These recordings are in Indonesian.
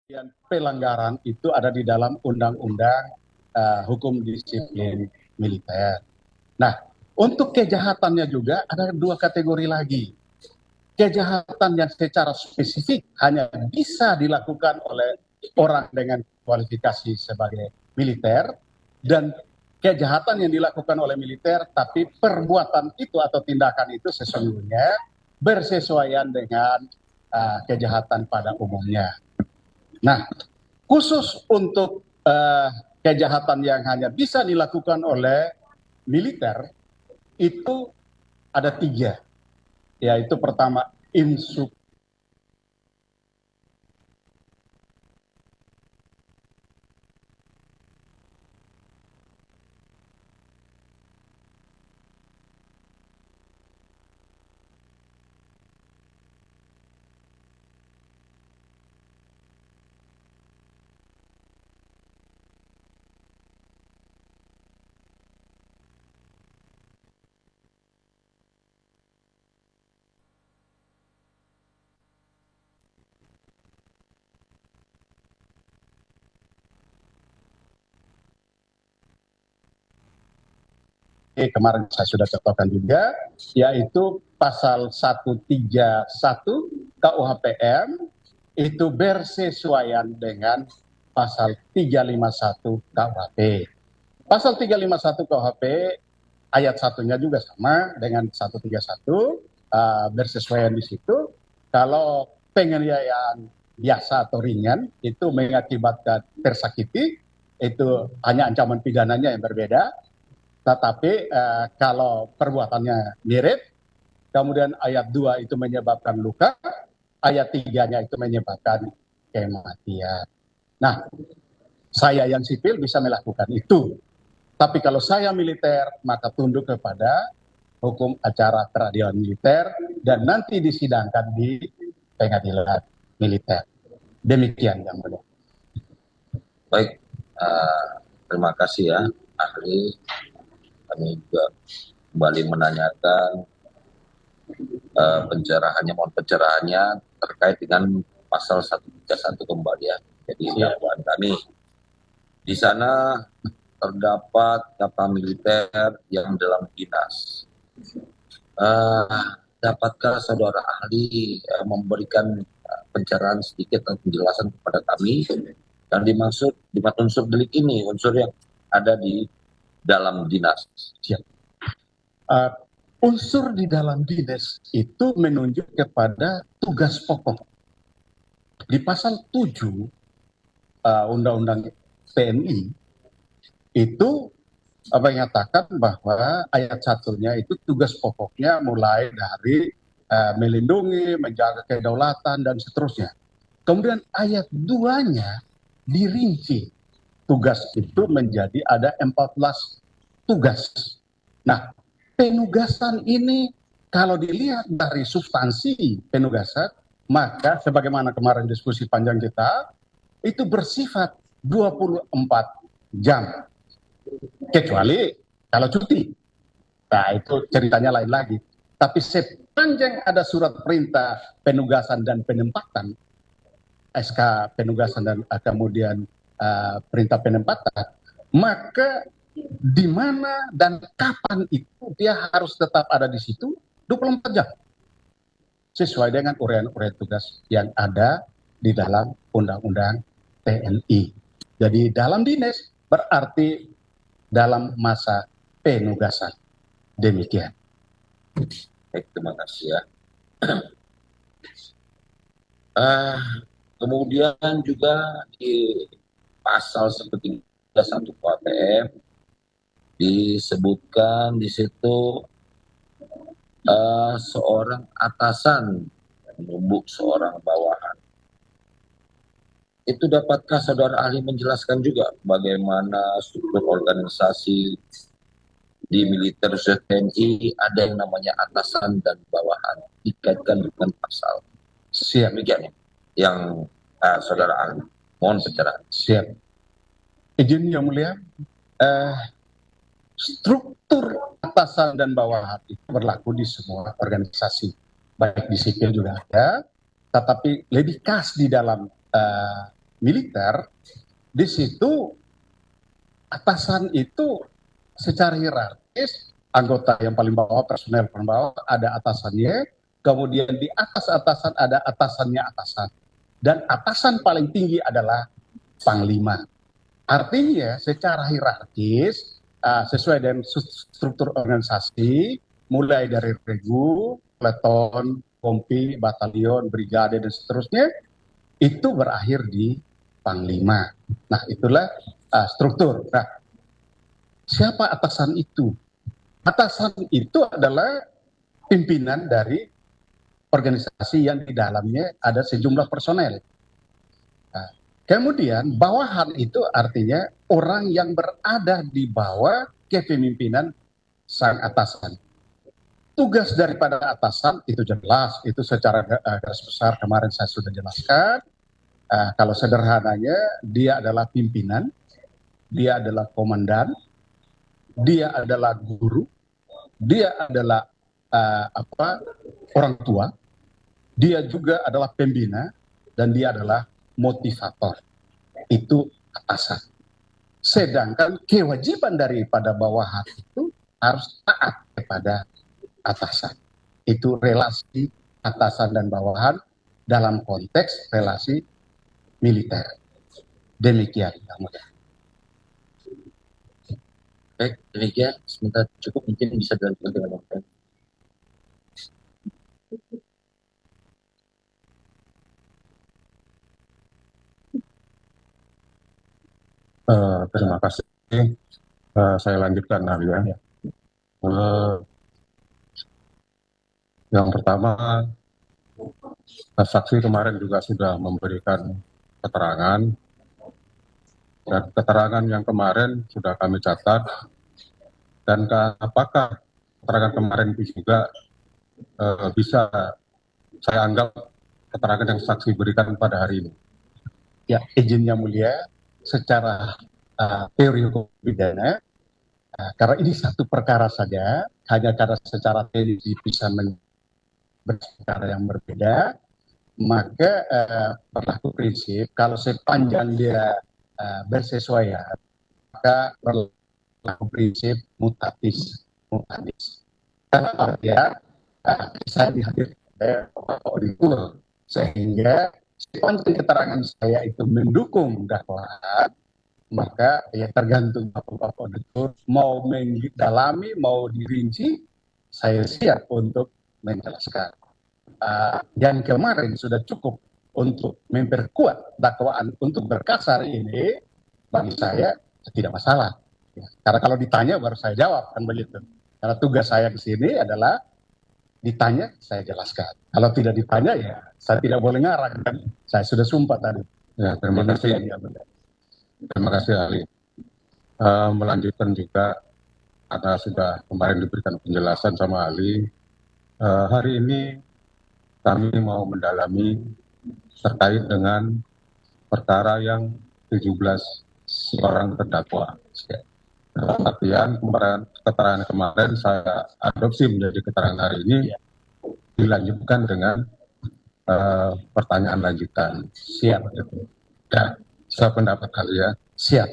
Dan pelanggaran itu ada di dalam undang-undang hukum disiplin militer. Nah, untuk kejahatannya juga ada dua kategori lagi. Kejahatan yang secara spesifik hanya bisa dilakukan oleh orang dengan kualifikasi sebagai militer, dan kejahatan yang dilakukan oleh militer tapi perbuatan itu atau tindakan itu sesungguhnya bersesuaian dengan kejahatan pada umumnya. Nah, khusus untuk kejahatan yang hanya bisa dilakukan oleh militer itu ada 3, yaitu pertama kemarin saya sudah contohkan juga, yaitu pasal 131 KUHPM itu bersesuaian dengan pasal 351 KUHP. Pasal 351 KUHP ayat 1-nya juga sama dengan 131, bersesuaian di situ. Kalau penganiayaan biasa atau ringan itu mengakibatkan tersakiti, itu hanya ancaman pidananya yang berbeda. Tetapi kalau perbuatannya mirip, kemudian ayat 2 itu menyebabkan luka, ayat 3-nya itu menyebabkan kematian. Nah, saya yang sipil bisa melakukan itu. Tapi kalau saya militer, maka tunduk kepada hukum acara peradilan militer dan nanti disidangkan di pengadilan militer. Demikian yang mulia. Baik, terima kasih ya ahli. Kami juga kembali menanyakan mohon pencerahannya terkait dengan pasal 131 kembali ya. Jadi dakwaan kami di sana terdapat kapal militer yang dalam dinas. Dapatkah saudara ahli memberikan pencerahan sedikit atau penjelasan kepada kami yang dimaksud unsur delik ini, unsur yang ada di dalam dinas? Siap. Unsur di dalam dinas itu menunjuk kepada tugas pokok. Di pasal 7 Undang-Undang TNI itu menyatakan bahwa ayat 1-nya itu tugas pokoknya mulai dari melindungi, menjaga kedaulatan dan seterusnya. Kemudian ayat 2-nya dirinci. Tugas itu menjadi ada 14 tugas. Nah, penugasan ini kalau dilihat dari substansi penugasan, maka sebagaimana kemarin diskusi panjang kita, itu bersifat 24 jam. Kecuali kalau cuti. Nah, itu ceritanya lain lagi. Tapi sepanjang ada surat perintah penugasan dan penempatan, SK penugasan dan kemudian perintah penempatan, maka di mana dan kapan itu dia harus tetap ada di situ 24 jam. Sesuai dengan uraian-uraian tugas yang ada di dalam Undang-Undang TNI. Jadi dalam dinas berarti dalam masa penugasan. Demikian. Baik, terima kasih ya. Kemudian juga di pasal 131 KUHP disebutkan di situ seorang atasan menumbuk seorang bawahan. Itu dapatkah saudara ahli menjelaskan juga bagaimana struktur organisasi di militer TNI ada yang namanya atasan dan bawahan dikaitkan dengan pasal? Siap. Demikian yang saudara ahli. Mohon pencerahan. Siap. Izin yang mulia, struktur atasan dan bawahan itu berlaku di semua organisasi, baik di sipil juga ada, tetapi lebih khas di dalam militer, di situ atasan itu secara hierarkis, anggota yang paling bawah, personel paling bawah ada atasannya, kemudian di atas atasan ada atasannya atasan, dan atasan paling tinggi adalah panglima. Artinya secara hierarkis sesuai dengan struktur organisasi, mulai dari regu, peleton, kompi, batalion, brigade dan seterusnya, itu berakhir di panglima. Nah, itulah struktur. Nah, siapa atasan itu? Atasan itu adalah pimpinan dari organisasi yang di dalamnya ada sejumlah personel. Nah, kemudian bawahan itu artinya orang yang berada di bawah kepemimpinan sang atasan. Tugas daripada atasan itu jelas, itu secara garis besar kemarin saya sudah jelaskan. Kalau sederhananya, dia adalah pimpinan, dia adalah komandan, dia adalah guru, dia adalah orang tua, dia juga adalah pembina, dan dia adalah motivator. Itu atasan. Sedangkan kewajiban daripada bawahan itu harus taat kepada atasan. Itu relasi atasan dan bawahan dalam konteks relasi militer. Demikian. Baik, demikian. Sebentar cukup, mungkin bisa dilanjutkan dengan Bang. Terima kasih. Saya lanjutkan ya. Yang pertama, saksi kemarin juga sudah memberikan keterangan, dan keterangan yang kemarin sudah kami catat, dan apakah keterangan kemarin itu juga bisa saya anggap keterangan yang saksi berikan pada hari ini? Ya, izin yang mulia, secara teori hukum pidana, karena ini satu perkara saja, hanya karena secara teknis bisa berperkara yang berbeda, maka berlaku prinsip kalau sepanjang dia bersesuaian, maka berlaku prinsip mutatis mutandis. Dalam artian saya dihadirkan auditor, sehingga sepanjang keterangan saya itu mendukung dakwaan, maka ya tergantung Bapak auditor mau mendalami, mau dirinci, saya siap untuk menjelaskan. Yang kemarin sudah cukup untuk memperkuat dakwaan untuk berkasar ini, bagi saya tidak masalah. Ya, karena kalau ditanya baru saya jawab, kan begitu. Karena tugas saya di sini adalah ditanya, saya jelaskan. Kalau tidak ditanya, ya saya tidak boleh ngarang, kan. Saya sudah sumpah tadi. Ya, terima kasih. Terima kasih, ahli. Melanjutkan juga, karena sudah kemarin diberikan penjelasan sama ahli, hari ini kami mau mendalami terkait dengan perkara yang 17 orang terdakwa. Dalam artian keterangan kemarin saya adopsi menjadi keterangan hari ini, dilanjutkan dengan pertanyaan lanjutan. Siap. Ya, saya pendapat kali ya. Siap.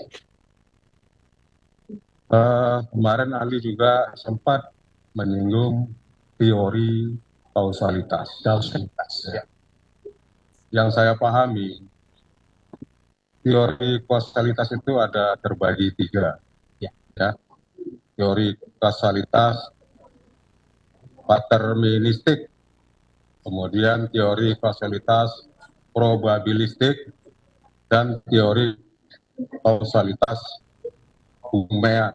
Kemarin ahli juga sempat menyinggung teori kausalitas. Ya. Yang saya pahami, teori kausalitas itu ada terbagi 3. Ya. Teori kausalitas paterministik, kemudian teori kausalitas probabilistik, dan teori kausalitas Humean.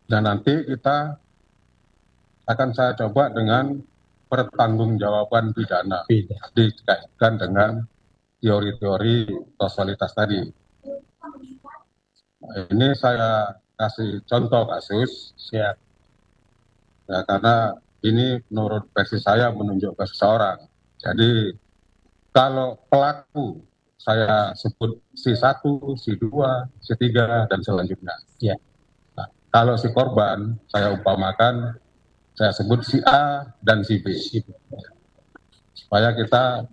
Dan nanti kita akan saya coba dengan pertanggungjawaban pidana dikaitkan dengan teori-teori kausalitas tadi. Ini saya kasih contoh kasus. Siap. Ya, karena ini menurut versi saya menunjuk ke seseorang. Jadi kalau pelaku saya sebut C1, C2, C3, dan selanjutnya. Ya. Nah, kalau si korban saya umpamakan, saya sebut si A dan si B. supaya kita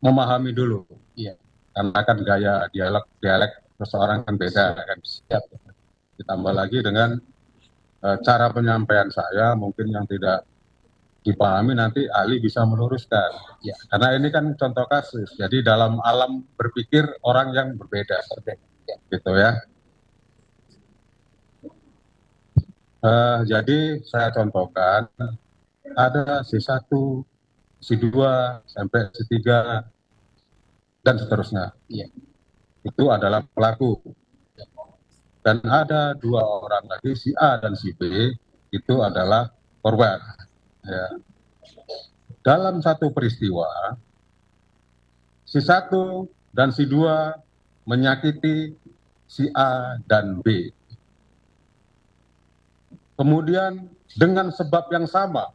memahami dulu. Iya. Karena kan gaya dialek seseorang kan beda kan. Siap. Ditambah lagi dengan cara penyampaian saya mungkin yang tidak dipahami, nanti ahli bisa meluruskan. Ya. Karena ini kan contoh kasus. Jadi dalam alam berpikir orang yang berbeda. Ya. Gitu ya. Jadi saya contohkan ada C1, C2 sampai C3 dan seterusnya. Ya. Itu adalah pelaku. Dan ada 2 orang lagi, si A dan si B, itu adalah korban. Ya. Dalam satu peristiwa, si 1 dan si 2 menyakiti si A dan B. Kemudian dengan sebab yang sama,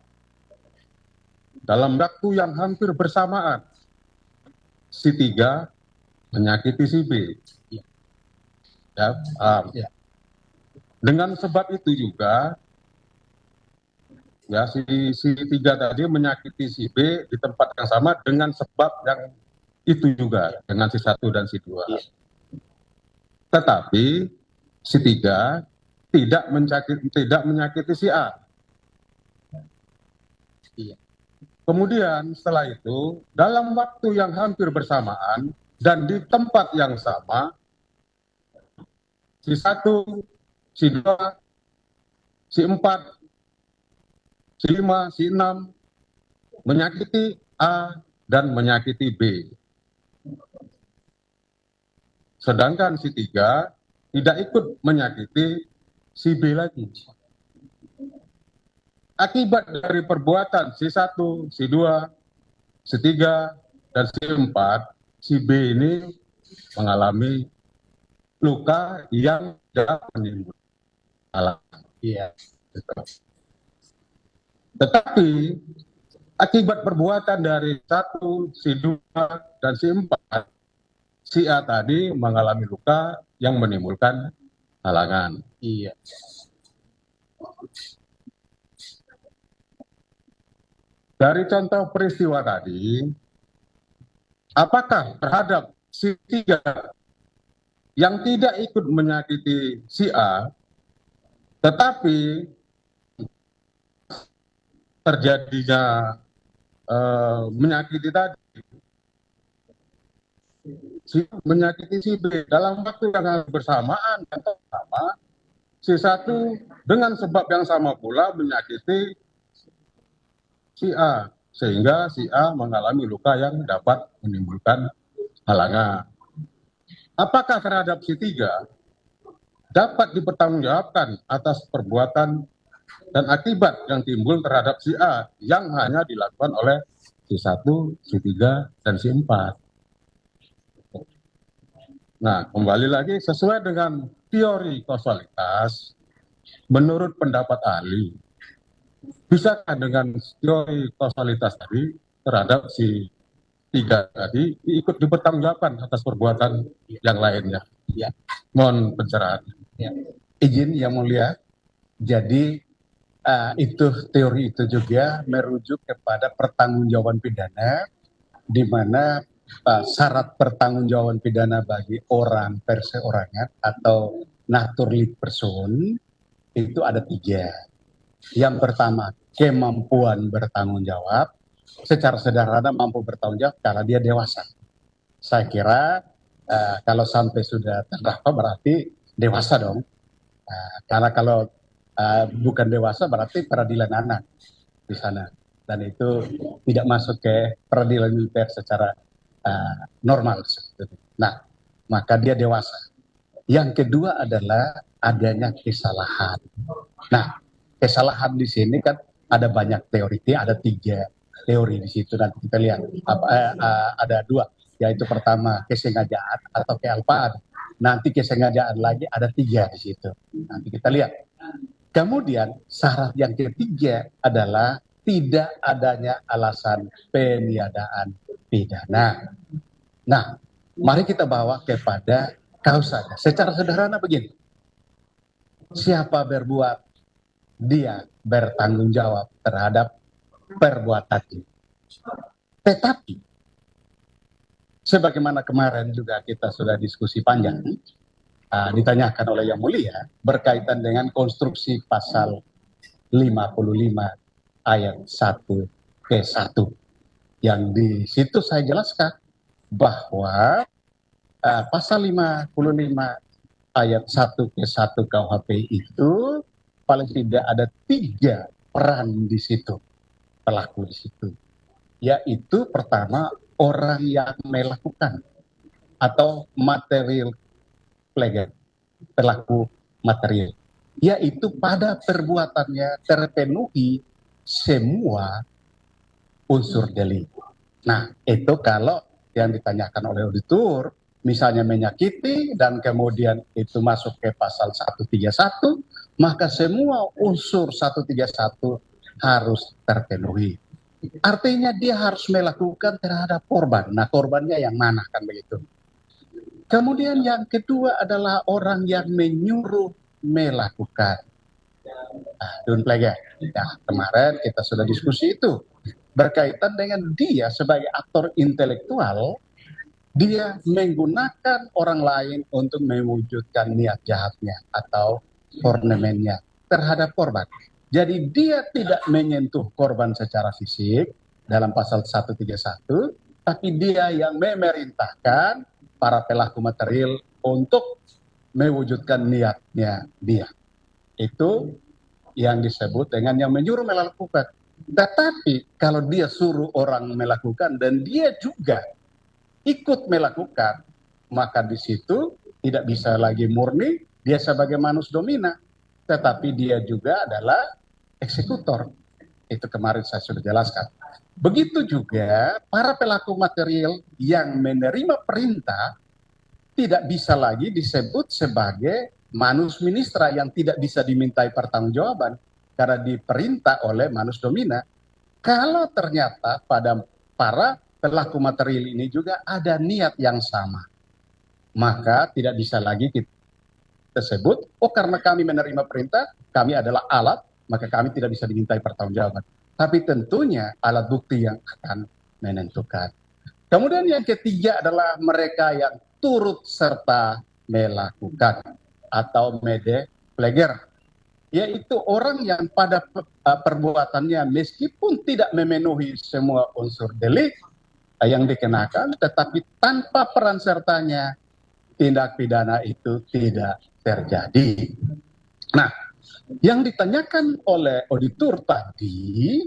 dalam waktu yang hampir bersamaan, si 3 menyakiti si B. Ya, ya. Dengan sebab itu juga, ya si 3 tadi menyakiti si B di tempat yang sama dengan sebab yang itu juga, dengan si 1 dan si 2. Ya. Tetapi si 3 tidak menyakiti si A. Iya. Kemudian setelah itu, dalam waktu yang hampir bersamaan dan di tempat yang sama, si 1, si 2, si 4, si 5, si 6 menyakiti A dan menyakiti B. Sedangkan si 3 tidak ikut menyakiti si B lagi. Akibat dari perbuatan si 1, si 2, si 3, dan si 4, si B ini mengalami luka yang tidak menimbulkan. Iya. Tetapi akibat perbuatan dari 1, si 2, dan si 4, si A tadi mengalami luka yang menimbulkan halangan. Iya. Dari contoh peristiwa tadi, apakah terhadap si 3 yang tidak ikut menyakiti si A, tetapi terjadinya menyakiti tadi, menyakiti si B dalam waktu yang bersamaan atau sama, si 1 dengan sebab yang sama pula menyakiti si A, sehingga si A mengalami luka yang dapat menimbulkan halangan. Apakah terhadap si 3 dapat dipertanggungjawabkan atas perbuatan dan akibat yang timbul terhadap si A yang hanya dilakukan oleh si 1, si 3, dan si 4? Nah, kembali lagi sesuai dengan teori kausalitas, menurut pendapat ahli, bisakah dengan teori kausalitas tadi terhadap si 3 tadi ikut dipertanggungjawabkan atas perbuatan yang lainnya? Ya. Mohon pencerahan. Ya. Izin Yang Mulia. Jadi itu teori itu juga merujuk kepada pertanggungjawaban pidana, di mana syarat pertanggungjawaban pidana bagi orang perseorangan atau naturally person itu ada 3. Yang pertama, kemampuan bertanggung jawab. Secara sederhana mampu bertanggung jawab karena dia dewasa. Saya kira kalau sampai sudah terdakwa berarti dewasa dong. Karena kalau bukan dewasa berarti peradilan anak di sana. Dan itu tidak masuk ke peradilan militer secara normal. Nah, maka dia dewasa. Yang kedua adalah adanya kesalahan. Nah, kesalahan di sini kan ada banyak teori, ada 3 teori di situ. Nanti kita lihat ada 2, yaitu pertama kesengajaan atau kealpaan. Nanti kesengajaan lagi ada 3 di situ. Nanti kita lihat. Kemudian syarat yang ketiga adalah tidak adanya alasan peniadaan pidana. Nah, mari kita bawa kepada kausanya. Secara sederhana begini. Siapa berbuat, dia bertanggung jawab terhadap perbuatannya. Tetapi, sebagaimana kemarin juga kita sudah diskusi panjang, ditanyakan oleh Yang Mulia, berkaitan dengan konstruksi pasal 55 ayat 1 ke 1. Yang di situ saya jelaskan bahwa pasal 55 ayat 1 ke 1 KUHP itu paling tidak ada 3 peran di situ, pelaku di situ. Yaitu pertama, orang yang melakukan atau material pleger, pelaku material, yaitu pada perbuatannya terpenuhi semua unsur delik. Nah, itu kalau yang ditanyakan oleh auditor, misalnya menyakiti dan kemudian itu masuk ke pasal 131, maka semua unsur 131 harus terpenuhi. Artinya dia harus melakukan terhadap korban. Nah, korbannya yang mana, kan begitu. Kemudian yang kedua adalah orang yang menyuruh melakukan. Dunpleger. Ya, kemarin kita sudah diskusi itu. Berkaitan dengan dia sebagai aktor intelektual, dia menggunakan orang lain untuk mewujudkan niat jahatnya atau ornamennya terhadap korban. Jadi dia tidak menyentuh korban secara fisik dalam pasal 131, tapi dia yang memerintahkan para pelaku material untuk mewujudkan niatnya dia. Itu yang disebut dengan yang menyuruh melakukan. Tetapi kalau dia suruh orang melakukan dan dia juga ikut melakukan, maka di situ tidak bisa lagi murni dia sebagai manus domina, tetapi dia juga adalah eksekutor. Itu kemarin saya sudah jelaskan. Begitu juga para pelaku material yang menerima perintah tidak bisa lagi disebut sebagai manus ministra yang tidak bisa dimintai pertanggungjawaban karena diperintah oleh manus domina. Kalau ternyata pada para pelaku material ini juga ada niat yang sama, maka tidak bisa lagi kita sebut, oh karena kami menerima perintah, kami adalah alat, maka kami tidak bisa dimintai pertanggungjawaban. Tapi tentunya alat bukti yang akan menentukan. Kemudian yang ketiga adalah mereka yang turut serta melakukan atau mede pleger, yaitu orang yang pada perbuatannya meskipun tidak memenuhi semua unsur delik yang dikenakan, tetapi tanpa peran sertanya tindak pidana itu tidak terjadi. Nah, yang ditanyakan oleh auditor tadi,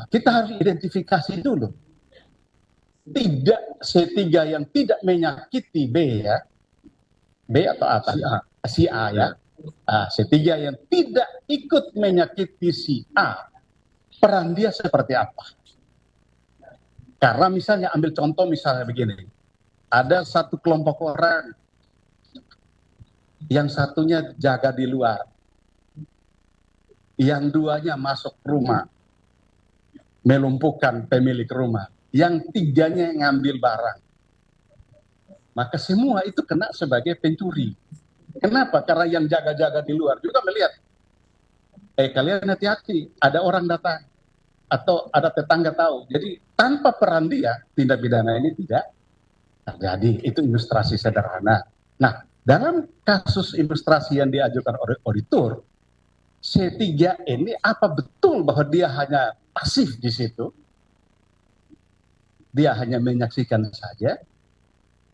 kita harus identifikasi dulu. Tidak C3 yang tidak menyakiti B ya, B atau A tadi? Si A ya. C3 yang tidak ikut menyakiti si A, peran dia seperti apa? Karena misalnya ambil contoh misalnya begini, ada satu kelompok orang, yang satunya jaga di luar, yang duanya masuk rumah, melumpuhkan pemilik rumah, yang tiganya ngambil barang. Maka semua itu kena sebagai pencuri. Kenapa? Karena yang jaga-jaga di luar juga melihat, kalian hati-hati, ada orang datang, atau ada tetangga tahu. Jadi tanpa peran dia, tindak pidana ini tidak terjadi. Itu ilustrasi sederhana. Nah, dalam kasus ilustrasi yang diajukan oleh auditor, C3 ini apa betul bahwa dia hanya pasif di situ? Dia hanya menyaksikan saja?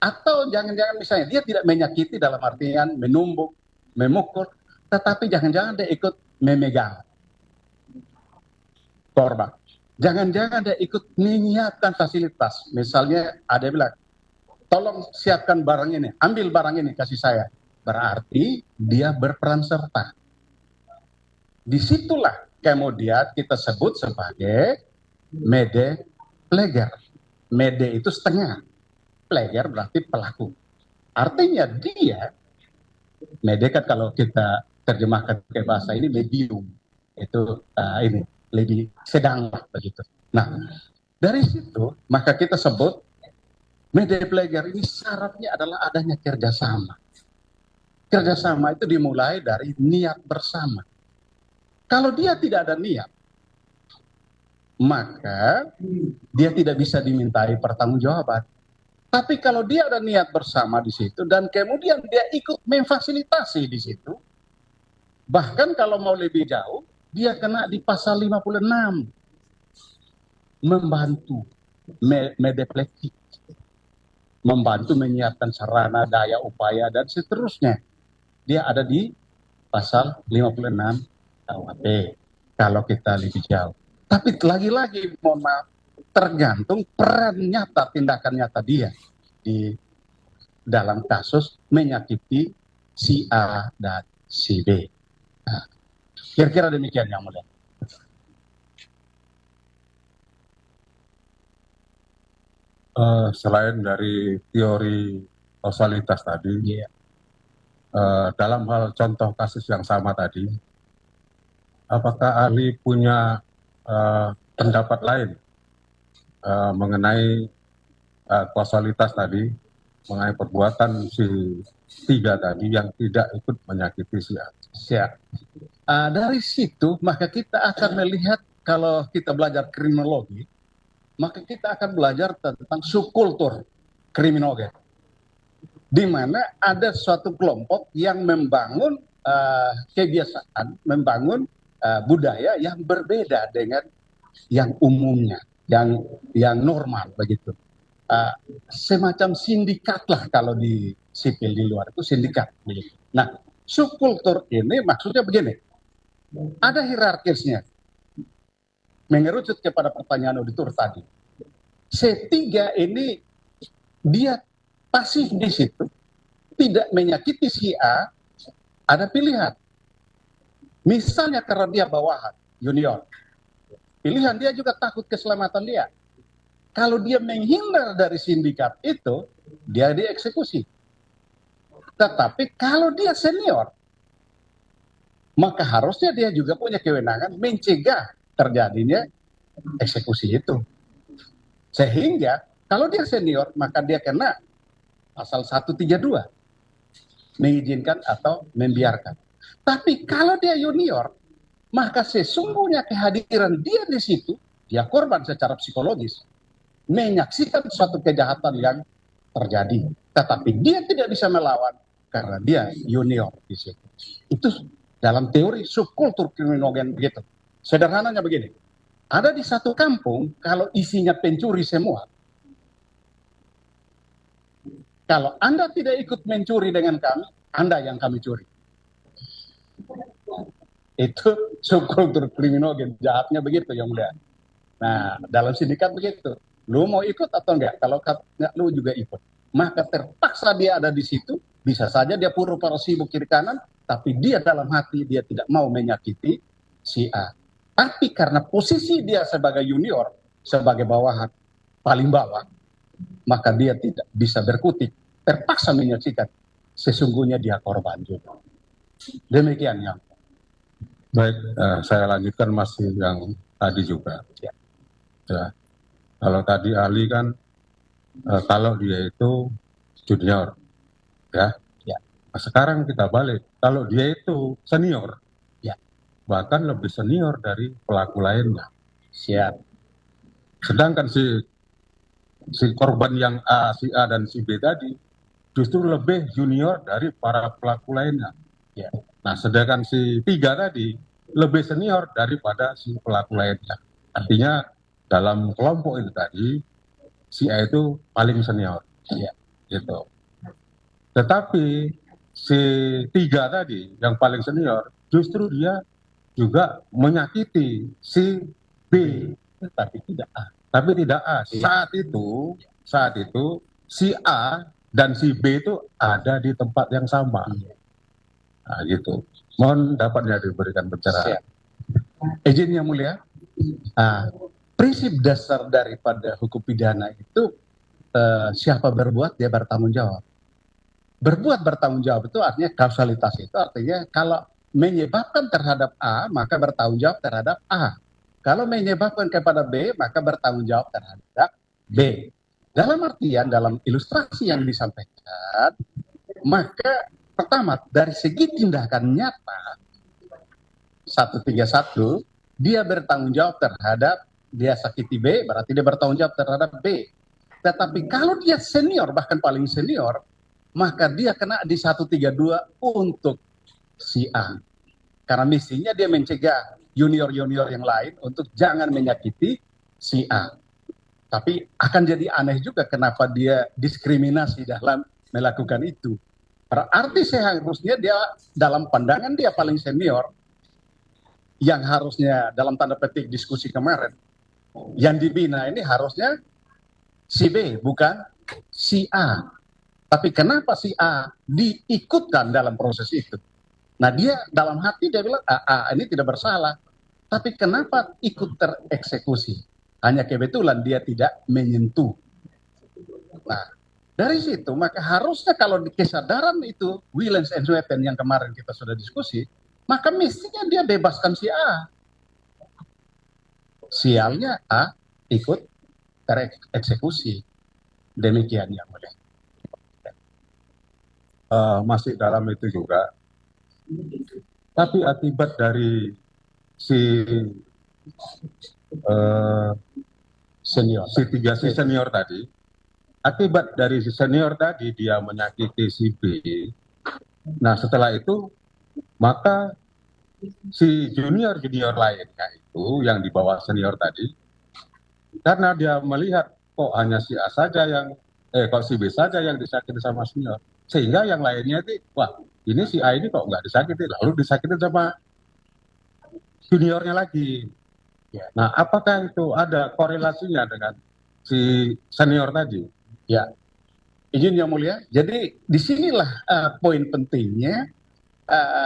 Atau jangan-jangan misalnya dia tidak menyakiti dalam artian menumbuk, memukul, tetapi jangan-jangan dia ikut memegang korban. Jangan-jangan dia ikut menyiapkan fasilitas. Misalnya ada yang bilang, tolong siapkan barang ini, ambil barang ini, kasih saya. Berarti dia berperan serta. Disitulah kemudian kita sebut sebagai mede pleger. Mede itu setengah, pleger berarti pelaku. Artinya dia, mede kan kalau kita terjemahkan ke bahasa ini medium, itu ini lebih sedang lah begitu. Nah, dari situ maka kita sebut mede pleger ini syaratnya adalah adanya kerjasama. Kerjasama itu dimulai dari niat bersama. Kalau dia tidak ada niat, maka dia tidak bisa dimintai pertanggungjawaban. Tapi kalau dia ada niat bersama di situ dan kemudian dia ikut memfasilitasi di situ, bahkan kalau mau lebih jauh, dia kena di pasal 56, membantu, medepletik, membantu menyiapkan sarana, daya, upaya, dan seterusnya. Dia ada di pasal 56 KUHP, kalau kita lebih jauh. Tapi lagi-lagi, mohon maaf, tergantung peran nyata, tindakan nyata dia di dalam kasus menyakiti si A dan si B. Nah, kira-kira demikian yang mulia. Selain dari teori kausalitas tadi, dalam hal contoh kasus yang sama tadi, apakah ahli punya pendapat lain mengenai kausalitas tadi, mengenai perbuatan si tiga tadi yang tidak ikut menyakiti si A? Siap. Dari situ maka kita akan melihat, kalau kita belajar kriminologi, maka kita akan belajar tentang subkultur kriminogen, di mana ada suatu kelompok yang membangun kebiasaan, membangun budaya yang berbeda dengan yang umumnya, yang normal begitu. Semacam sindikat lah, kalau di sipil di luar itu sindikat begitu. Nah, subkultur ini maksudnya begini, ada hierarkisnya. Mengerucut kepada pertanyaan auditor tadi, C3 ini dia pasif di situ, tidak menyakiti si A, ada pilihan. Misalnya karena dia bawahan, junior, pilihan dia juga takut keselamatan dia. Kalau dia menghindar dari sindikat itu, dia dieksekusi. Tetapi kalau dia senior, maka harusnya dia juga punya kewenangan mencegah terjadinya eksekusi itu. Sehingga kalau dia senior, maka dia kena pasal 132, mengizinkan atau membiarkan. Tapi kalau dia junior, maka sesungguhnya kehadiran dia di situ, dia korban secara psikologis, menyaksikan suatu kejahatan yang terjadi. Tetapi dia tidak bisa melawan karena dia junior di situ. Itu dalam teori subkultur kriminogen begitu. Sederhananya begini, ada di satu kampung, kalau isinya pencuri semua, kalau Anda tidak ikut mencuri dengan kami, Anda yang kami curi. Itu subkultur kriminogen, jahatnya begitu yang mulia. Nah, dalam sindikat begitu, lu mau ikut atau enggak? Kalau enggak, lu juga ikut. Maka terpaksa dia ada di situ, bisa saja dia pura-pura sibuk kiri kanan, tapi dia dalam hati dia tidak mau menyakiti si A. Tapi karena posisi dia sebagai junior, sebagai bawahan, paling bawah, maka dia tidak bisa berkutik, terpaksa menyaksikan. Sesungguhnya dia korban juga. Demikian yang. Baik, saya lanjutkan masih yang tadi juga. Ya. Kalau tadi ahli kan, kalau dia itu junior, ya. Nah, sekarang kita balik, kalau dia itu senior, bahkan lebih senior dari pelaku lainnya. Siap. Sedangkan si korban yang A, si A dan si B tadi justru lebih junior dari para pelaku lainnya. Ya. Nah, sedangkan si tiga tadi lebih senior daripada si pelaku lainnya. Artinya dalam kelompok itu tadi si A itu paling senior. Ya, gitu. Tetapi si tiga tadi yang paling senior justru dia juga menyakiti si B, tapi tidak A. Tapi tidak A. Saat itu si A dan si B itu ada di tempat yang sama. Nah, gitu. Mohon dapatnya diberikan pencerahan. Izin yang mulia. Prinsip dasar daripada hukum pidana itu siapa berbuat dia bertanggung jawab. Berbuat bertanggung jawab itu artinya kausalitas, itu artinya kalau menyebabkan terhadap A, maka bertanggung jawab terhadap A. Kalau menyebabkan kepada B, maka bertanggung jawab terhadap B. Dalam artian, dalam ilustrasi yang disampaikan, maka pertama, dari segi tindakan nyata, 131, dia bertanggung jawab terhadap dia sakiti B, berarti dia bertanggung jawab terhadap B. Tetapi kalau dia senior, bahkan paling senior, maka dia kena di 132 untuk si A. Karena mestinya dia mencegah junior-junior yang lain untuk jangan menyakiti si A. Tapi akan jadi aneh juga kenapa dia diskriminasi dalam melakukan itu. Berarti seharusnya dia dalam pandangan dia paling senior, yang harusnya dalam tanda petik diskusi kemarin, yang dibina ini harusnya si B, bukan si A. Tapi kenapa si A diikutkan dalam proses itu? Nah, dia dalam hati dia bilang, ini tidak bersalah. Tapi kenapa ikut tereksekusi? Hanya kebetulan dia tidak menyentuh. Nah, dari situ maka harusnya kalau di kesadaran itu Willens and Sweeten yang kemarin kita sudah diskusi, maka mestinya dia bebaskan si A. Sialnya A ikut tereksekusi. Demikian yang mulia. Masih dalam itu juga. Tapi akibat dari si senior tadi, akibat dari si senior tadi dia menyakiti si B. Nah, setelah itu maka si junior lainnya itu yang di bawah senior tadi, karena dia melihat kok hanya si A saja yang kok si B saja yang disakiti sama senior, sehingga yang lainnya itu wah ini si A ini kok nggak disakiti, lalu disakiti sama juniornya lagi. Ya. Nah, apakah itu ada korelasinya dengan si senior tadi? Ya, izin yang mulia. Jadi disinilah poin pentingnya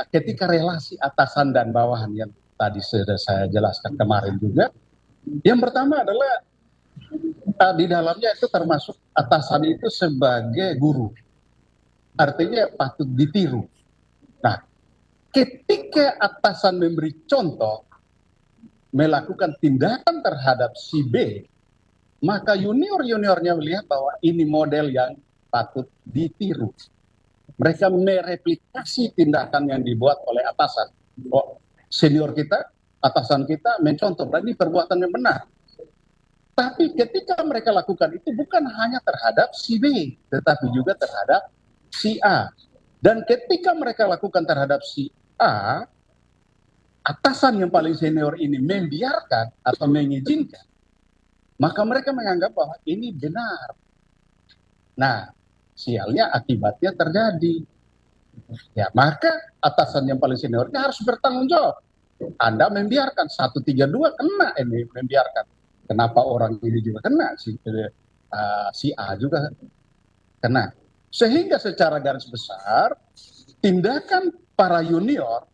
ketika relasi atasan dan bawahan yang tadi sudah saya jelaskan kemarin juga. Yang pertama adalah di dalamnya itu termasuk atasan itu sebagai guru. Artinya patut ditiru. Nah, ketika atasan memberi contoh melakukan tindakan terhadap si B, maka junior-juniornya melihat bahwa ini model yang patut ditiru. Mereka mereplikasi tindakan yang dibuat oleh atasan. Oh, senior kita, atasan kita mencontoh, ini perbuatan yang benar. Tapi ketika mereka lakukan itu bukan hanya terhadap si B, tetapi juga terhadap si A. Dan ketika mereka lakukan terhadap si A, atasan yang paling senior ini membiarkan atau mengizinkan, maka mereka menganggap bahwa ini benar. Nah, sialnya akibatnya terjadi. Ya, maka atasan yang paling seniornya harus bertanggung jawab. Anda membiarkan 132 kena ini, membiarkan. Kenapa orang ini juga kena, si A juga kena. Sehingga secara garis besar, tindakan para junior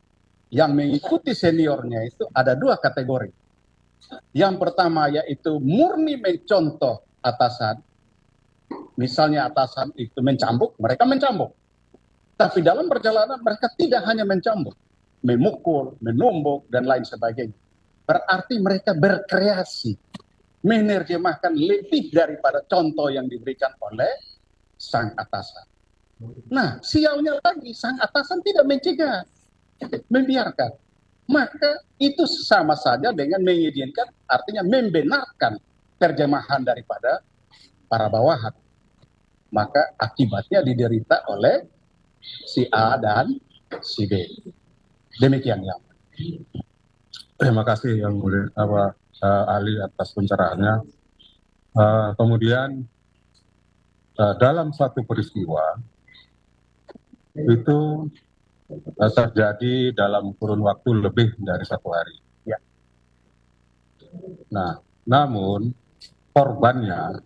yang mengikuti seniornya itu ada dua kategori. Yang pertama yaitu murni mencontoh atasan. Misalnya atasan itu mencambuk, mereka mencambuk. Tapi dalam perjalanan mereka tidak hanya mencambuk, memukul, menumbuk, dan lain sebagainya. Berarti mereka berkreasi, menerjemahkan lebih daripada contoh yang diberikan oleh sang atasan. Nah, sialnya lagi, sang atasan tidak mencegah, membiarkan. Maka itu sama saja dengan mengizinkan, artinya membenarkan terjemahan daripada para bawahan. Maka akibatnya diderita oleh si A dan si B. Demikian ya. Terima kasih yang mulia ahli atas pencerahannya. Kemudian dalam satu peristiwa itu terjadi dalam kurun waktu lebih dari 1 hari. Ya. Nah, namun korbannya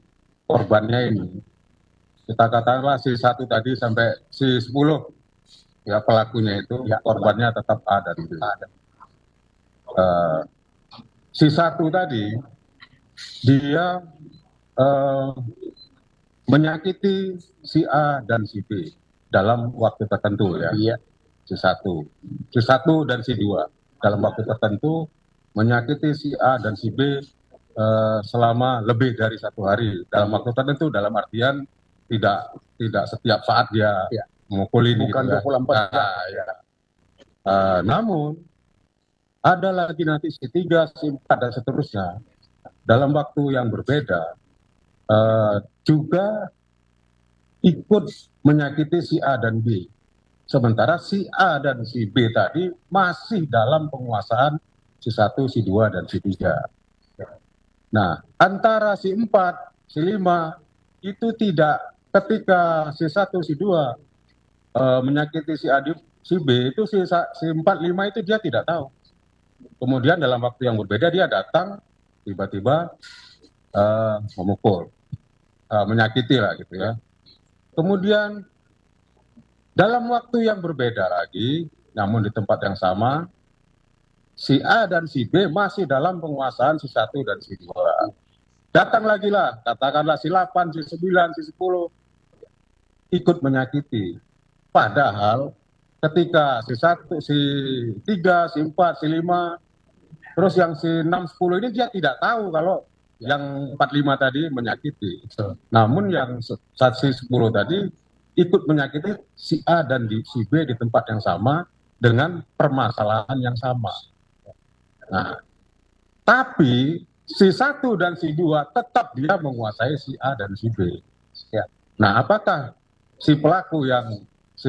ini kita katakanlah si 1 tadi sampai si 10 ya pelakunya itu ya, korbannya tetap ada. Si 1 tadi dia menyakiti si A dan si B dalam waktu tertentu ya. Iya. Si 1 dan si 2 dalam waktu tertentu menyakiti si A dan si B selama lebih dari 1 hari dalam waktu tertentu, dalam artian tidak setiap saat dia memukul ini. Bukan gitu, 24 jam. Ya. Namun ada lagi nanti si 3, si 4 dan seterusnya dalam waktu yang berbeda juga ikut menyakiti si A dan B. Sementara si A dan si B tadi masih dalam penguasaan si 1, si 2, dan si 3. Nah, antara si 4, si 5 itu tidak, ketika si 1, si 2 menyakiti si A, si B, itu si 4, 5 itu dia tidak tahu. Kemudian dalam waktu yang berbeda dia datang tiba-tiba memukul, menyakiti lah gitu ya. Kemudian dalam waktu yang berbeda lagi, namun di tempat yang sama, si A dan si B masih dalam penguasaan si 1 dan si 2. Datang lagi lah, katakanlah si 8, si 9, si 10 ikut menyakiti. Padahal ketika si 1, si 3, si 4, si 5, terus yang si 6, 10 ini dia tidak tahu kalau yang 4, 5 tadi menyakiti. Namun yang si 10 tadi ikut menyakiti si A dan si B di tempat yang sama dengan permasalahan yang sama. Nah, tapi si 1 dan si 2 tetap dia menguasai si A dan si B. Nah, apakah si pelaku yang si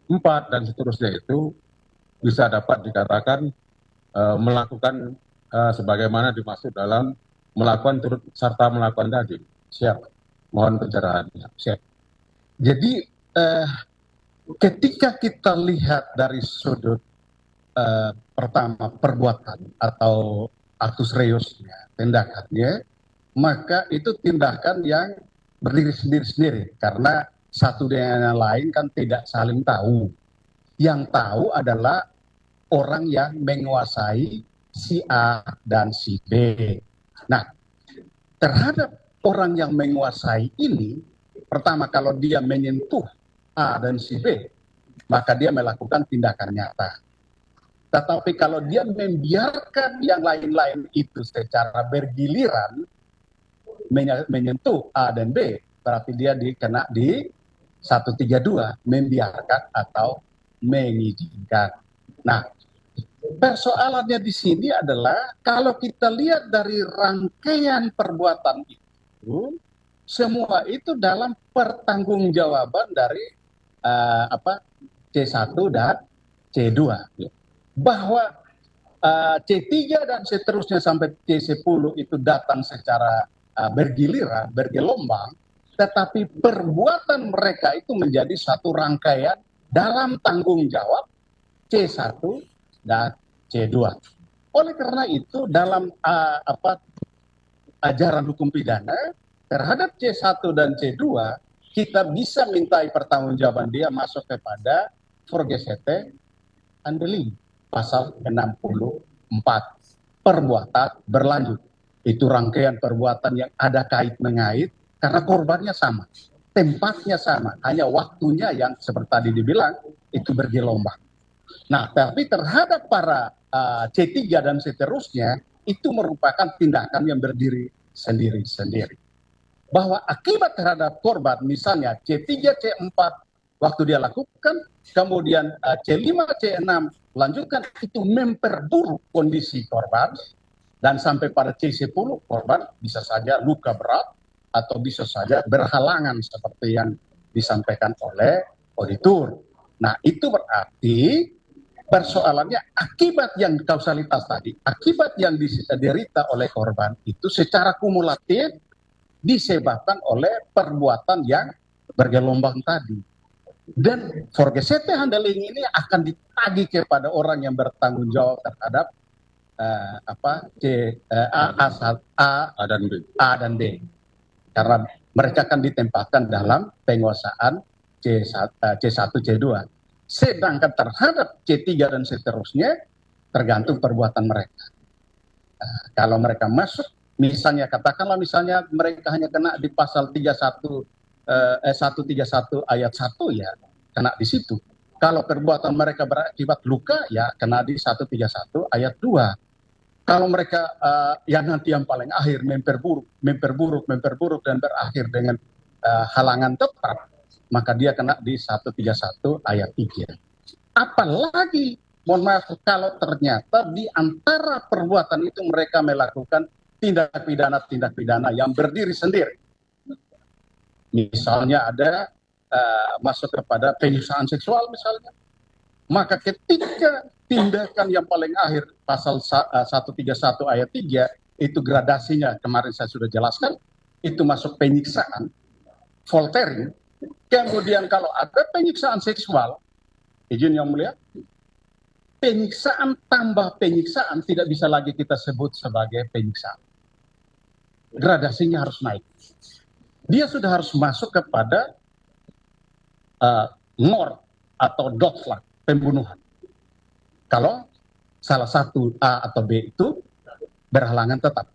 4 dan seterusnya itu bisa dapat dikatakan melakukan sebagaimana dimaksud dalam melakukan turut serta melakukan tadi? Siap. Mohon pencerahannya. Siap. Jadi ketika kita lihat dari sudut pertama perbuatan atau actus reusnya, tindakannya, maka itu tindakan yang berdiri sendiri-sendiri karena satu dengan yang lain kan tidak saling tahu. Yang tahu adalah orang yang menguasai si A dan si B. Nah, terhadap orang yang menguasai ini, pertama kalau dia menyentuh A dan si B, maka dia melakukan tindakan nyata. Tetapi kalau dia membiarkan yang lain-lain itu secara bergiliran menyentuh A dan B, berarti dia dikena di 132, membiarkan atau mengizinkan. Nah, persoalannya di sini adalah kalau kita lihat dari rangkaian perbuatan itu, semua itu dalam pertanggungjawaban dari C1 dan C2. Bahwa C3 dan seterusnya sampai C10 itu datang secara bergiliran, bergelombang, tetapi perbuatan mereka itu menjadi satu rangkaian dalam tanggung jawab C1 dan C2. Oleh karena itu dalam ajaran hukum pidana terhadap C1 dan C2 kita bisa mintai pertanggungjawaban dia masuk kepada forgesete andeling pasal 64 perbuatan berlanjut. Itu rangkaian perbuatan yang ada kait-mengait karena korbannya sama, tempatnya sama, hanya waktunya yang seperti tadi dibilang itu bergelombang. Nah, tapi terhadap para C3 dan seterusnya itu merupakan tindakan yang berdiri sendiri-sendiri. Bahwa akibat terhadap korban, misalnya C3, C4, waktu dia lakukan, kemudian C5, C6, lanjutkan, itu memperburuk kondisi korban, dan sampai pada C10, korban bisa saja luka berat, atau bisa saja berhalangan seperti yang disampaikan oleh auditor. Nah, itu berarti persoalannya akibat yang kausalitas tadi, akibat yang diderita oleh korban itu secara kumulatif disebabkan oleh perbuatan yang bergelombang tadi. Dan forgesete handling ini akan ditagih kepada orang yang bertanggung jawab terhadap A dan B. Karena mereka akan ditempatkan dalam penguasaan C1, C2. Sedangkan terhadap C3 dan seterusnya tergantung perbuatan mereka. Kalau mereka masuk, misalnya katakanlah misalnya mereka hanya kena di pasal 131 ayat 1 ya, kena di situ. Kalau perbuatan mereka berakibat luka ya kena di 131 ayat 2. Kalau mereka yang nanti yang paling akhir memperburuk dan berakhir dengan halangan tetap, maka dia kena di 131 ayat 3. Apalagi, mohon maaf, kalau ternyata di antara perbuatan itu mereka melakukan tindak pidana yang berdiri sendiri. Misalnya ada masuk kepada penyiksaan seksual misalnya. Maka ketika tindakan yang paling akhir pasal 131 ayat 3 itu gradasinya kemarin saya sudah jelaskan, itu masuk penyiksaan, foltering. Kemudian kalau ada penyiksaan seksual, izin yang mulia, penyiksaan tambah penyiksaan tidak bisa lagi kita sebut sebagai penyiksaan. Gradasinya harus naik. Dia sudah harus masuk kepada mort atau dotflag, pembunuhan. Kalau salah satu A atau B itu berhalangan tetap.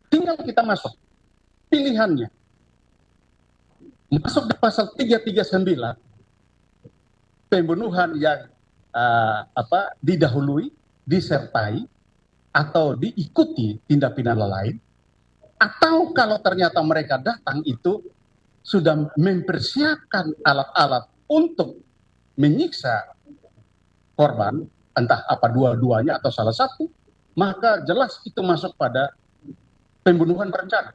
Tinggal kita masuk. Pilihannya. Masuk di pasal 339, pembunuhan yang didahului, disertai, atau diikuti tindak pidana lain, atau kalau ternyata mereka datang itu sudah mempersiapkan alat-alat untuk menyiksa korban, entah apa dua-duanya atau salah satu, maka jelas itu masuk pada pembunuhan berencana.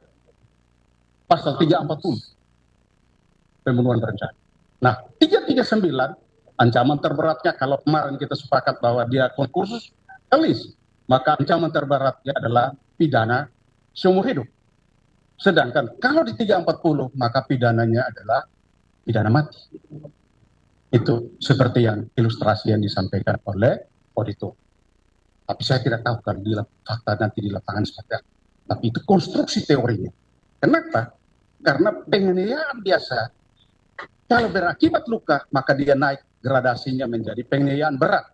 Pasal 340. Pembunuhan berencana. Nah, 339, ancaman terberatnya kalau kemarin kita sepakat bahwa dia kursus, telis, maka ancaman terberatnya adalah pidana seumur hidup. Sedangkan kalau di 340, maka pidananya adalah pidana mati. Itu seperti yang ilustrasi yang disampaikan oleh auditor. Tapi saya tidak tahu kan di fakta nanti di lapangan seperti apa. Tapi itu konstruksi teorinya. Kenapa? Karena penganiayaan biasa, kalau berakibat luka, maka dia naik gradasinya menjadi penganiayaan berat.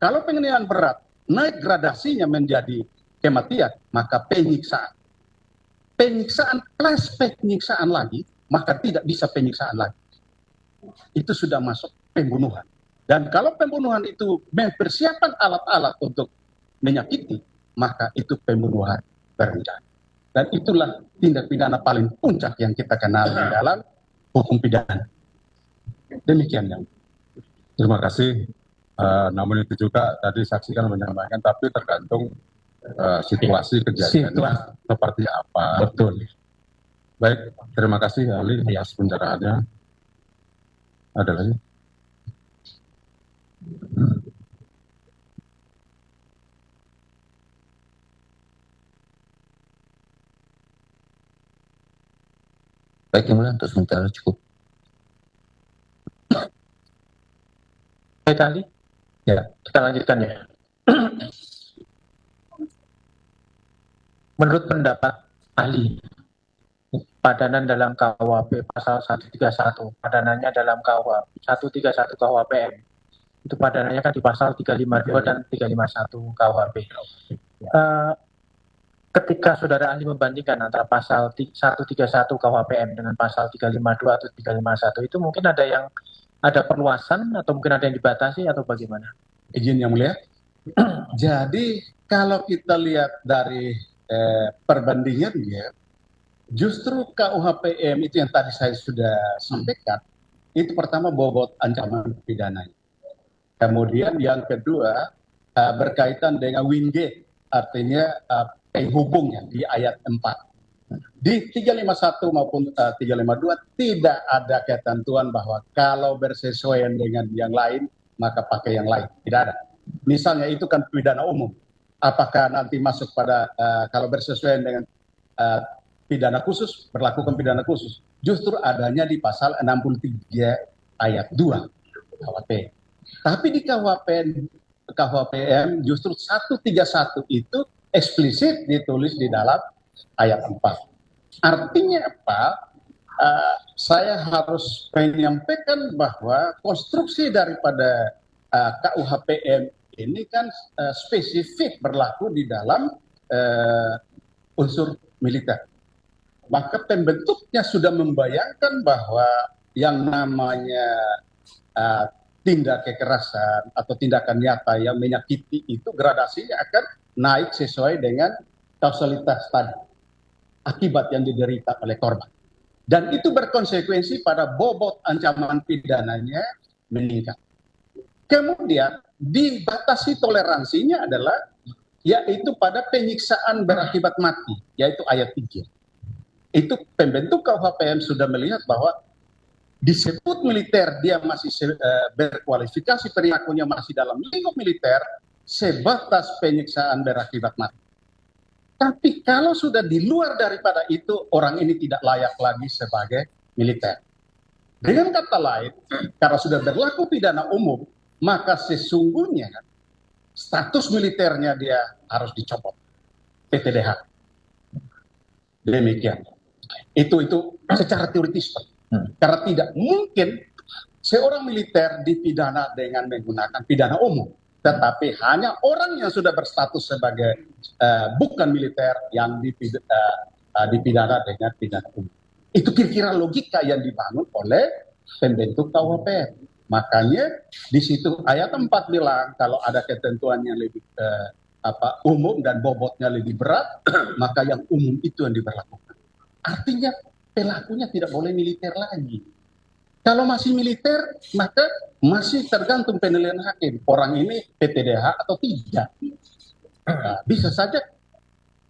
Kalau penganiayaan berat, naik gradasinya menjadi kematian, maka penyiksaan. Penyiksaan plus penyiksaan lagi, maka tidak bisa penyiksaan lagi. Itu sudah masuk pembunuhan. Dan kalau pembunuhan itu mempersiapkan alat-alat untuk menyakiti, maka itu pembunuhan berencana. Dan itulah tindak pidana paling puncak yang kita kenal di dalam hukum pidana. Demikian yang. Terima kasih. Namun itu juga tadi saksi kan menyampaikan, tapi tergantung situasi kejadian seperti apa. Betul. Baik, terima kasih ahli atas pencerahannya. Ada lagi? Baik, yang mulia, untuk sementara cukup. Baik, ahli. Ya, kita lanjutkan ya. Menurut pendapat ahli, padanan dalam KUHP pasal 131, padanannya dalam KUHP 131 KUHPM. Itu padanannya kan di pasal 352 dan 351 KUHP. Ketika saudara ahli membandingkan antara pasal 131 KUHPM dengan pasal 352 atau 351, itu mungkin ada perluasan atau mungkin ada yang dibatasi atau bagaimana? Izin yang mulia. Jadi kalau kita lihat dari perbandingannya, justru KUHPM itu yang tadi saya sudah sampaikan, itu pertama bobot ancaman pidananya. Kemudian yang kedua berkaitan dengan wingate, artinya penghubungnya di ayat 4. Di 351 maupun 352 tidak ada ketentuan bahwa kalau bersesuaian dengan yang lain, maka pakai yang lain. Tidak ada. Misalnya itu kan pidana umum. Apakah nanti masuk pada kalau bersesuaian dengan pidana khusus, berlakukan pidana khusus. Justru adanya di pasal 63 ayat 2 KUHP. Tapi di KUHPM justru 131 itu eksplisit ditulis di dalam ayat 4. Artinya apa? Saya harus menyampaikan bahwa konstruksi daripada KUHPM ini kan spesifik berlaku di dalam unsur militer. Maka pembentuknya sudah membayangkan bahwa yang namanya tindak kekerasan atau tindakan nyata yang menyakiti itu gradasinya akan naik sesuai dengan kausalitas tadi, akibat yang diderita oleh korban. Dan itu berkonsekuensi pada bobot ancaman pidananya meningkat. Kemudian dibatasi toleransinya adalah yaitu pada penyiksaan berakibat mati, yaitu ayat 3. Itu pembentuk KUHPM sudah melihat bahwa disebut militer dia masih berkualifikasi, perilakunya masih dalam lingkup militer sebatas penyiksaan berakibat mati. Tapi kalau sudah di luar daripada itu, orang ini tidak layak lagi sebagai militer. Dengan kata lain, karena sudah berlaku pidana umum, maka sesungguhnya status militernya dia harus dicopot, PTDH. Demikian. Itu secara teoritis, Pak. Karena tidak mungkin seorang militer dipidana dengan menggunakan pidana umum, tetapi hanya orang yang sudah berstatus sebagai bukan militer yang dipidana dengan pidana umum. Itu kira-kira logika yang dibangun oleh pembentuk KUHPM. Makanya di situ ayat 4 bilang kalau ada ketentuan yang lebih umum dan bobotnya lebih berat, maka yang umum itu yang diberlakukan. Artinya pelakunya tidak boleh militer lagi. Kalau masih militer, maka masih tergantung penilaian hakim. Orang ini PTDH atau tidak. Nah, bisa saja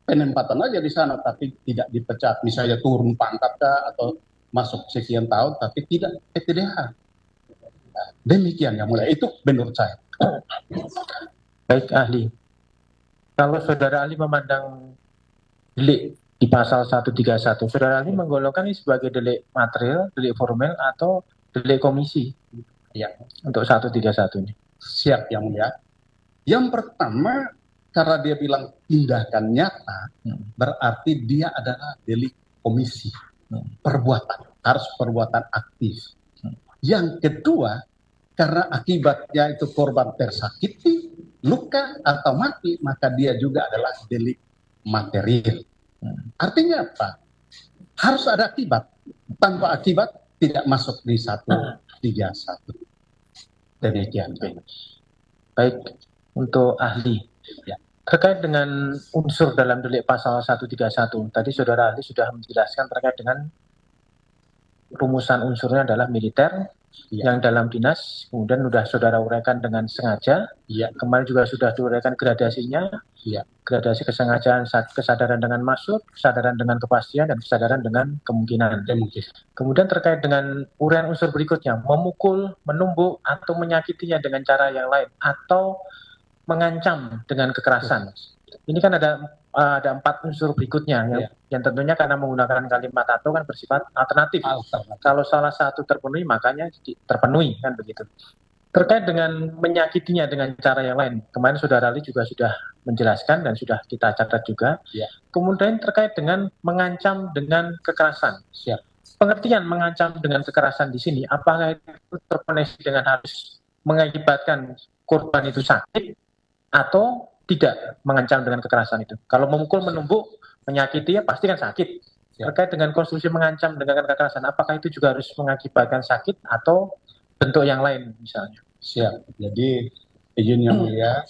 penempatan aja di sana, tapi tidak dipecat. Misalnya turun pangkat atau masuk sekian tahun, tapi tidak PTDH. Nah, demikian yang mulai. Itu menurut saya. Baik, ahli. Kalau saudara ahli memandang delik di pasal 131, saudara ahli menggolongkan ini sebagai delik material, delik formel, atau delik komisi ya untuk 131 ini? Siap, yang mulia. Yang pertama, karena dia bilang tindakan nyata, berarti dia adalah delik komisi. Perbuatan, harus perbuatan aktif. Yang kedua, karena akibatnya itu korban tersakiti, luka atau mati, maka dia juga adalah delik material. Artinya apa? Harus ada akibat. Tanpa akibat tidak masuk di 131. Demikian. Baik, untuk ahli. Ya. Terkait dengan unsur dalam delik pasal 131, tadi saudara ahli sudah menjelaskan terkait dengan rumusan unsurnya adalah militer, yang dalam dinas, kemudian sudah saudara uraikan dengan sengaja, kemarin juga sudah diuraikan gradasinya, gradasi kesengajaan, kesadaran dengan maksud, kesadaran dengan kepastian, dan kesadaran dengan kemungkinan. Kemudian terkait dengan uraian unsur berikutnya, memukul, menumbuk, atau menyakitinya dengan cara yang lain, atau mengancam dengan kekerasan. Ini kan ada 4 unsur berikutnya yang tentunya karena menggunakan kalimat atau kan bersifat alternatif. Kalau salah satu terpenuhi, makanya terpenuhi, kan begitu. Terkait dengan menyakitinya dengan cara yang lain, kemarin saudara Ali juga sudah menjelaskan dan sudah kita catat juga. Kemudian terkait dengan mengancam dengan kekerasan. Pengertian mengancam dengan kekerasan di sini, apakah itu terpenuhi dengan harus mengakibatkan korban itu sakit atau tidak mengancam dengan kekerasan itu? Kalau memukul, menumbuk, menyakiti, ya pasti kan sakit. Terkait dengan konstruksi mengancam dengan kekerasan, apakah itu juga harus mengakibatkan sakit atau bentuk yang lain misalnya? Siap. Jadi izin yang mulia,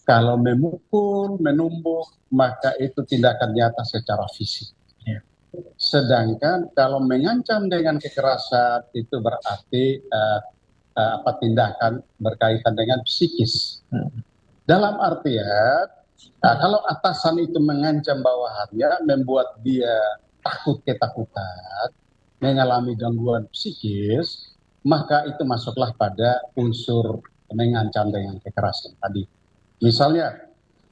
kalau memukul, menumbuk, maka itu tindakan nyata secara fisik. Sedangkan kalau mengancam dengan kekerasan itu berarti tindakan berkaitan dengan psikis. Dalam artian, kalau atasan itu mengancam bawahannya, membuat dia takut ketakutan, mengalami gangguan psikis, maka itu masuklah pada unsur mengancam dengan kekerasan tadi. Misalnya,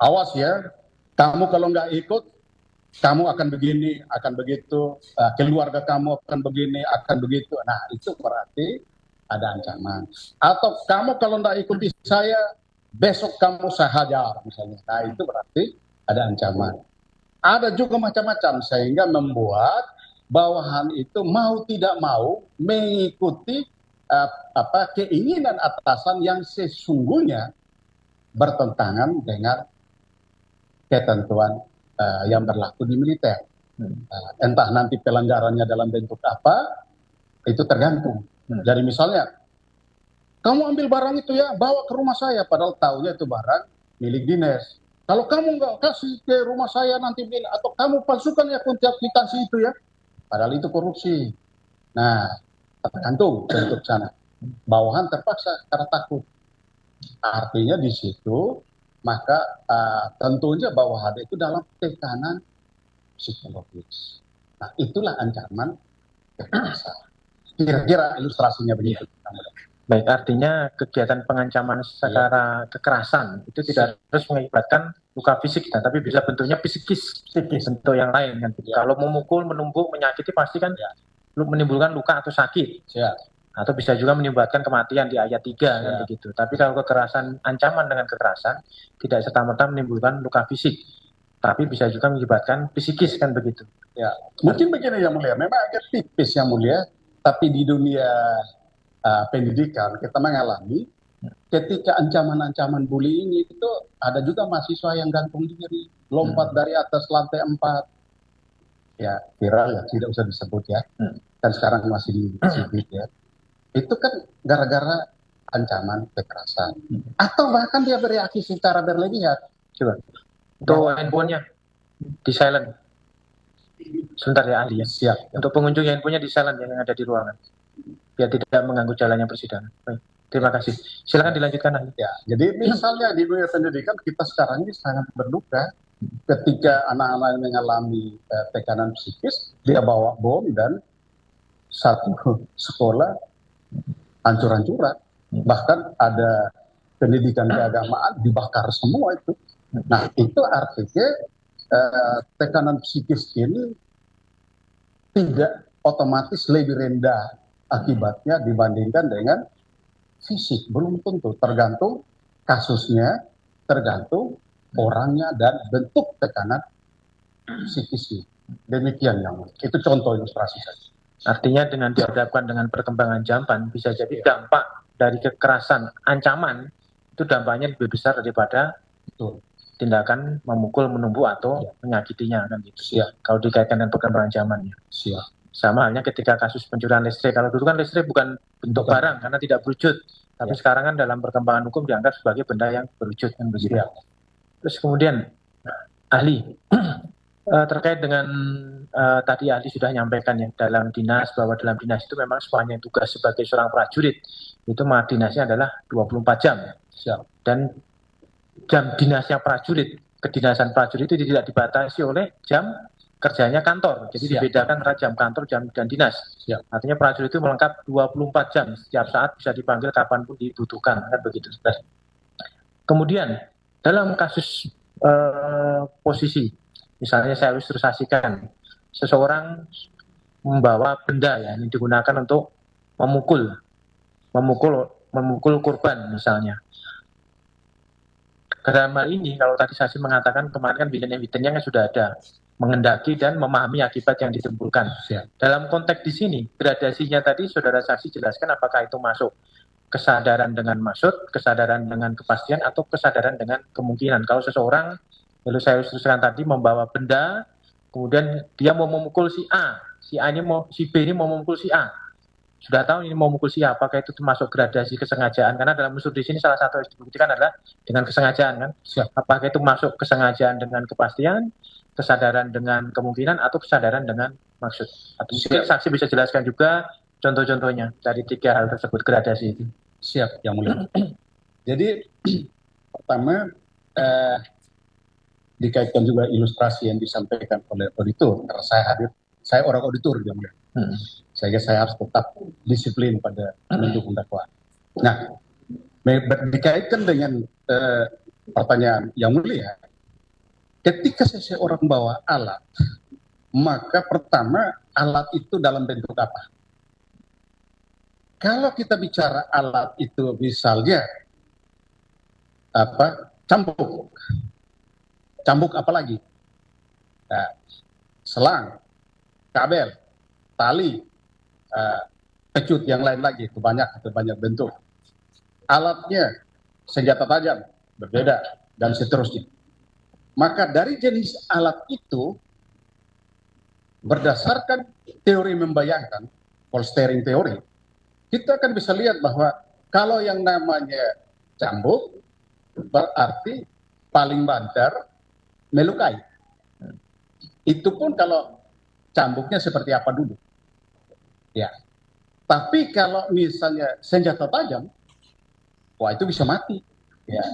awas ya, kamu kalau nggak ikut, kamu akan begini, akan begitu, keluarga kamu akan begini, akan begitu. Nah, itu berarti ada ancaman. Atau kamu kalau nggak ikuti saya, besok kamu saya hajar misalnya. Nah, itu berarti ada ancaman. Ada juga macam-macam sehingga membuat bawahan itu mau tidak mau mengikuti keinginan atasan yang sesungguhnya bertentangan dengan ketentuan yang berlaku di militer. Entah nanti pelanggarannya dalam bentuk apa, itu tergantung. Jadi misalnya, kamu ambil barang itu ya, bawa ke rumah saya, padahal tahunya itu barang milik dinas. Kalau kamu nggak kasih ke rumah saya nanti begini, atau kamu palsukan ya kwitansi itu ya, padahal itu korupsi. Nah, tergantung bentuk sana. Bawahan terpaksa karena takut. Artinya di situ maka tentunya bahwa ada itu dalam tekanan psikologis. Nah, itulah ancaman kekerasan. Kira-kira ilustrasinya begitu. Baik, artinya kegiatan pengancaman secara kekerasan itu tidak harus mengakibatkan luka fisik, tapi bisa bentuknya psikis, bentuk yang lain kan. Kalau memukul, menumbuk, menyakiti pasti kan menimbulkan luka atau sakit. Atau bisa juga menyebabkan kematian di ayat 3 kan begitu. Tapi kalau kekerasan, ancaman dengan kekerasan tidak serta-merta menimbulkan luka fisik, tapi bisa juga menyebabkan psikis kan begitu. Ya, mungkin begini Yang Mulia, memang agak tipis Yang Mulia, tapi di dunia pendidikan kita mengalami ketika ancaman-ancaman bullying itu ada juga mahasiswa yang gantung diri, lompat dari atas lantai 4. Ya, viral ya, tidak usah disebut ya. Kan sekarang masih disebut ya. Itu kan gara-gara ancaman kekerasan. Atau bahkan dia bereaksi secara berlebihan. Coba. Untuk handphonenya di silent. Sebentar ya ahli ya. Siap. Untuk pengunjung handphonenya di silent yang ada di ruangan. Biar tidak mengganggu jalannya persidangan. Baik. Terima kasih. Silakan dilanjutkan ahli. Ya, jadi misalnya di dunia pendidikan kita sekarang ini sangat berduka ketika anak-anak mengalami tekanan psikis, dia bawa bom dan satu sekolah hancur-hancuran. Bahkan ada pendidikan keagamaan dibakar semua itu. Nah, itu artinya tekanan psikis ini tidak otomatis lebih rendah akibatnya dibandingkan dengan fisik. Belum tentu, tergantung kasusnya, tergantung orangnya dan bentuk tekanan psikisnya. Demikian yang itu contoh ilustrasi saja. Artinya dengan dihadapkan dengan perkembangan zaman, bisa jadi dampak dari kekerasan ancaman itu dampaknya lebih besar daripada tindakan memukul, menumbuk atau menyakitinya kan gitu. Kalau dikaitkan dengan perkembangan zamannya. Sama halnya ketika kasus pencurian listrik. Kalau dulu kan listrik bukan bentuk barang karena tidak berwujud. Tapi sekarang kan dalam perkembangan hukum dianggap sebagai benda yang berwujud kan begitu. Terus kemudian ahli terkait dengan tadi ahli sudah menyampaikan ya dalam dinas, bahwa dalam dinas itu memang semuanya tugas sebagai seorang prajurit itu dinasnya adalah 24 jam. Dan jam dinasnya prajurit, kedinasan prajurit itu tidak dibatasi oleh jam kerjanya kantor. Jadi dibedakan antara jam kantor dan dinas. Artinya prajurit itu melengkap 24 jam, setiap saat bisa dipanggil kapanpun dibutuhkan kan begitu. Kemudian dalam kasus posisi, misalnya saya ilustrasikan, seseorang membawa benda yang digunakan untuk memukul korban misalnya. Dalam hal ini, kalau tadi saksi mengatakan kemarin kan evidence-nya kan sudah ada, mengendaki dan memahami akibat yang ditimbulkan. Dalam konteks di sini, gradasinya tadi saudara saksi jelaskan apakah itu masuk kesadaran dengan maksud, kesadaran dengan kepastian, atau kesadaran dengan kemungkinan. Kalau seseorang, lalu saya ilustrasikan tadi, membawa benda, kemudian dia mau memukul si A, si B ini mau memukul si A. Sudah tahu ini mau memukul si A, apakah itu termasuk gradasi kesengajaan? Karena dalam unsur di sini salah satu yang dibuktikan adalah dengan kesengajaan kan. Apakah itu masuk kesengajaan dengan kepastian, kesadaran dengan kemungkinan, atau kesadaran dengan maksud? Atau mungkin saksi bisa jelaskan juga contoh-contohnya dari 3 hal tersebut, gradasi itu. Siap, Yang Mulia. Jadi pertama dikaitkan juga ilustrasi yang disampaikan oleh auditor, karena saya hadir, saya orang auditor Yang Mulia. Sehingga saya harus tetap disiplin pada mendukung dakwaan. Nah, dikaitkan dengan pertanyaan Yang Mulia, ketika seseorang bawa alat, maka pertama alat itu dalam bentuk apa? Kalau kita bicara alat itu misalnya cambuk apa lagi? Nah, selang, kabel, tali, pecut yang lain lagi, itu banyak bentuk. Alatnya senjata tajam berbeda dan seterusnya. Maka dari jenis alat itu, berdasarkan teori membayangkan, polstering teori, kita akan bisa lihat bahwa kalau yang namanya cambuk berarti paling banter melukai. Itu pun kalau cambuknya seperti apa dulu. Ya. Tapi kalau misalnya senjata tajam, wah itu bisa mati. ya,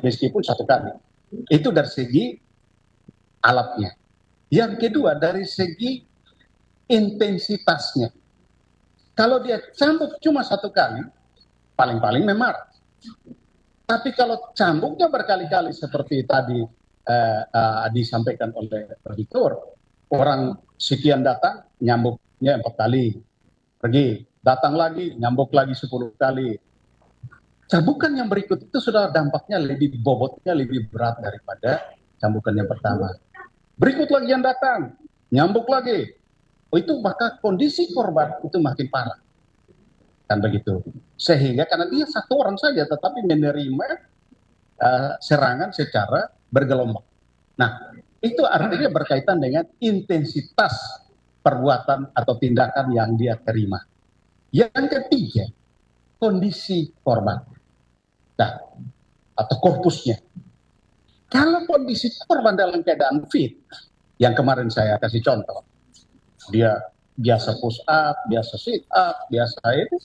meskipun 1 kali. Itu dari segi alatnya. Yang kedua dari segi intensitasnya. Kalau dia cambuk cuma 1 kali, paling-paling memar. Tapi kalau cambuknya berkali-kali seperti tadi disampaikan oleh auditor, orang sekian datang, nyambuknya 4 kali, pergi, datang lagi, nyambuk lagi 10 kali. Cambukan yang berikut itu sudah dampaknya lebih bobotnya lebih berat daripada cambukan yang pertama. Berikut lagi yang datang, nyambuk lagi. Itu maka kondisi korban itu makin parah. Kan begitu. Sehingga karena dia 1 orang saja tetapi menerima serangan secara bergelombang. Nah, itu artinya berkaitan dengan intensitas perbuatan atau tindakan yang dia terima. Yang ketiga, kondisi korban. Nah, atau korpusnya. Kalau kondisi korban dalam keadaan fit, yang kemarin saya kasih contoh, dia biasa push up, biasa sit up, biasa itu.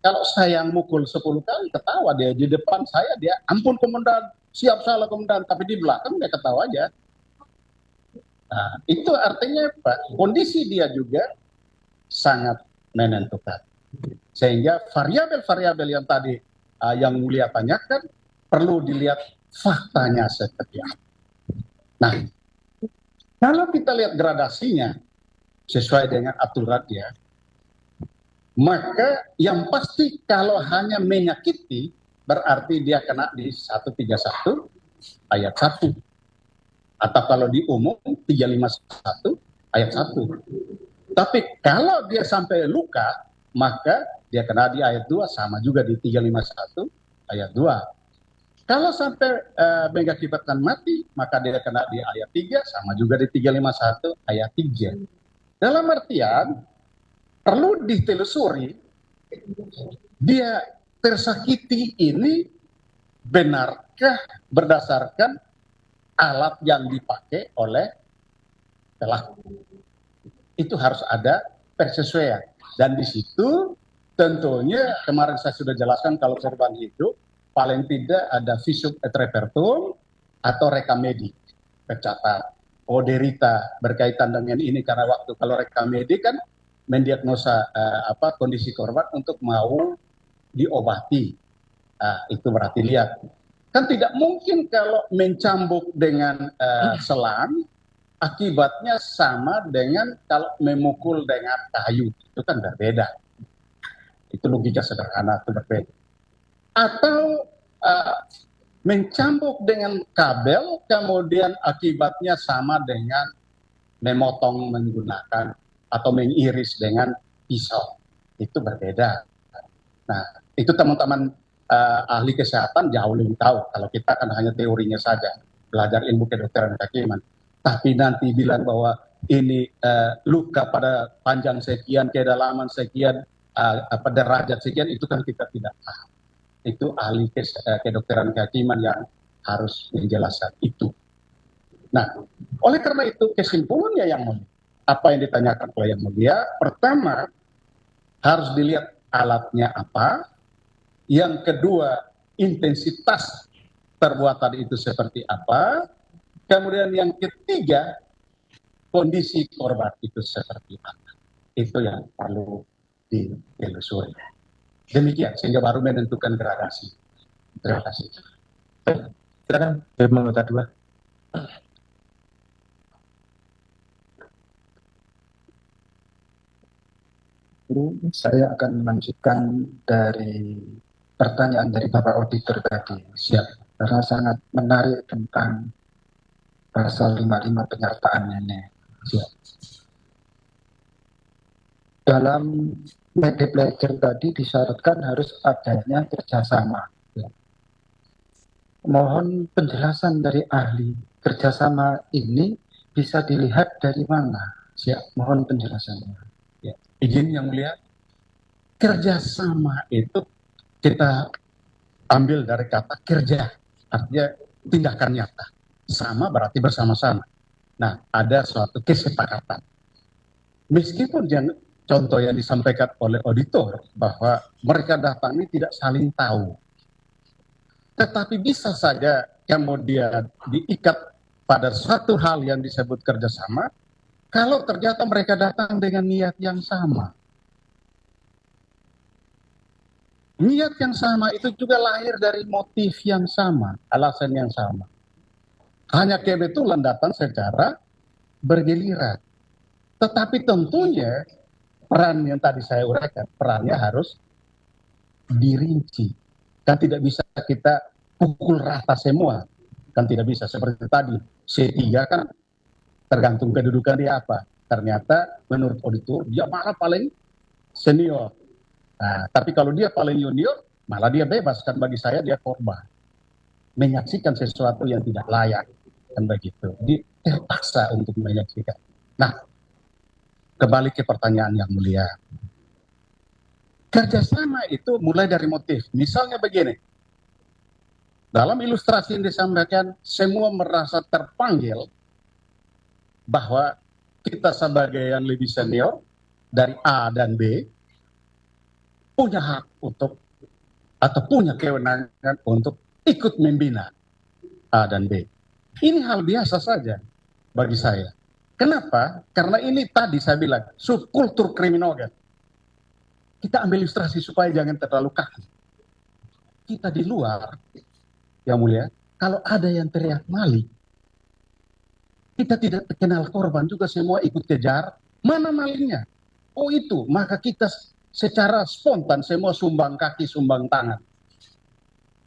Kalau saya yang mukul 10 kali, ketawa dia di depan saya, dia ampun komandan, siap salah komandan, tapi di belakang dia ketawa aja. Nah, itu artinya Pak, kondisi dia juga sangat menentukan. Sehingga variabel-variabel yang tadi yang mulia tanyakan, perlu dilihat faktanya seperti apa. Nah, kalau kita lihat gradasinya sesuai dengan aturannya, maka yang pasti kalau hanya menyakiti berarti dia kena di 131 ayat 1. Atau kalau di umum 351 ayat 1. Tapi kalau dia sampai luka, maka dia kena di ayat 2, sama juga di 351 ayat 2. Kalau sampai mengakibatkan mati, maka dia kena di ayat 3, sama juga di 351 ayat 3. Dalam artian, perlu ditelusuri, dia tersakiti ini benarkah berdasarkan alat yang dipakai oleh pelaku. Itu harus ada persesuaian. Dan di situ tentunya kemarin saya sudah jelaskan kalau korban hidup paling tidak ada visum et repertum atau rekam medik tercatat. Oh derita berkaitan dengan ini karena waktu kalau rekam medik kan mendiagnosa kondisi korban untuk mau diobati. Itu berarti lihat. Kan tidak mungkin kalau mencambuk dengan selang akibatnya sama dengan kalau memukul dengan kayu. Itu kan berbeda. Itu logika sederhana, itu berbeda. Atau mencambuk dengan kabel, kemudian akibatnya sama dengan memotong menggunakan atau mengiris dengan pisau. Itu berbeda. Nah, itu teman-teman ahli kesehatan jauh lebih tahu. Kalau kita kan hanya teorinya saja, belajar ilmu kedokteran kehakiman. Tapi nanti bilang bahwa ini luka pada panjang sekian, kedalaman sekian, pada derajat sekian, itu kan kita tidak paham. Itu ahli kedokteran kehakiman yang harus menjelaskan itu. Nah, oleh karena itu kesimpulannya yang mulia, apa yang ditanyakan oleh yang mulia, pertama harus dilihat alatnya apa, yang kedua intensitas perbuatan itu seperti apa, kemudian yang ketiga kondisi korban itu seperti apa. Itu yang perlu ditelusuri. Demikian, sehingga baru menentukan gradasi. Terima kasih. Silakan, anggota 2. Saya akan melanjutkan dari pertanyaan dari Bapak Auditor tadi. Siap. Karena sangat menarik tentang pasal 55 penyertaan ini. Siap. Dalam Mendikbud tadi disyaratkan harus adanya kerjasama. Ya. Mohon penjelasan dari ahli. Kerjasama ini bisa dilihat dari mana? Siap. Mohon penjelasannya. Ya. Izin yang mulia, kerjasama itu kita ambil dari kata kerja, artinya tindakan nyata. Sama berarti bersama-sama. Nah, ada suatu kesepakatan. Meskipun contoh yang disampaikan oleh auditor bahwa mereka datang ini tidak saling tahu. tetapi bisa saja kemudian diikat pada suatu hal yang disebut kerjasama, kalau ternyata mereka datang dengan niat yang sama. Niat yang sama itu juga lahir dari motif yang sama, alasan yang sama. Hanya kebetulan datang secara bergiliran. Tetapi tentunya peran yang tadi saya uraikan, perannya harus dirinci. Kan tidak bisa kita pukul rata semua. Kan tidak bisa. Seperti tadi, C3 kan tergantung kedudukan dia apa. Ternyata menurut auditor, dia malah paling senior. Nah, tapi kalau dia paling junior, malah dia bebas. Kan bagi saya dia korban. Menyaksikan sesuatu yang tidak layak. Kan begitu. Dia terpaksa untuk menyaksikan. Nah, kembali ke pertanyaan yang mulia. Kerjasama itu mulai dari motif. Misalnya begini. Dalam ilustrasi yang disampaikan, semua merasa terpanggil bahwa kita sebagai yang lebih senior dari A dan B punya hak untuk atau punya kewenangan untuk ikut membina A dan B. Ini hal biasa saja bagi saya. Kenapa? Karena ini tadi saya bilang subkultur kriminogen. Kita ambil ilustrasi supaya jangan terlalu kaku. Kita di luar, yang mulia, kalau ada yang teriak maling, kita tidak kenal korban juga semua ikut kejar. Mana malingnya? Oh itu, maka kita secara spontan semua sumbang kaki, sumbang tangan.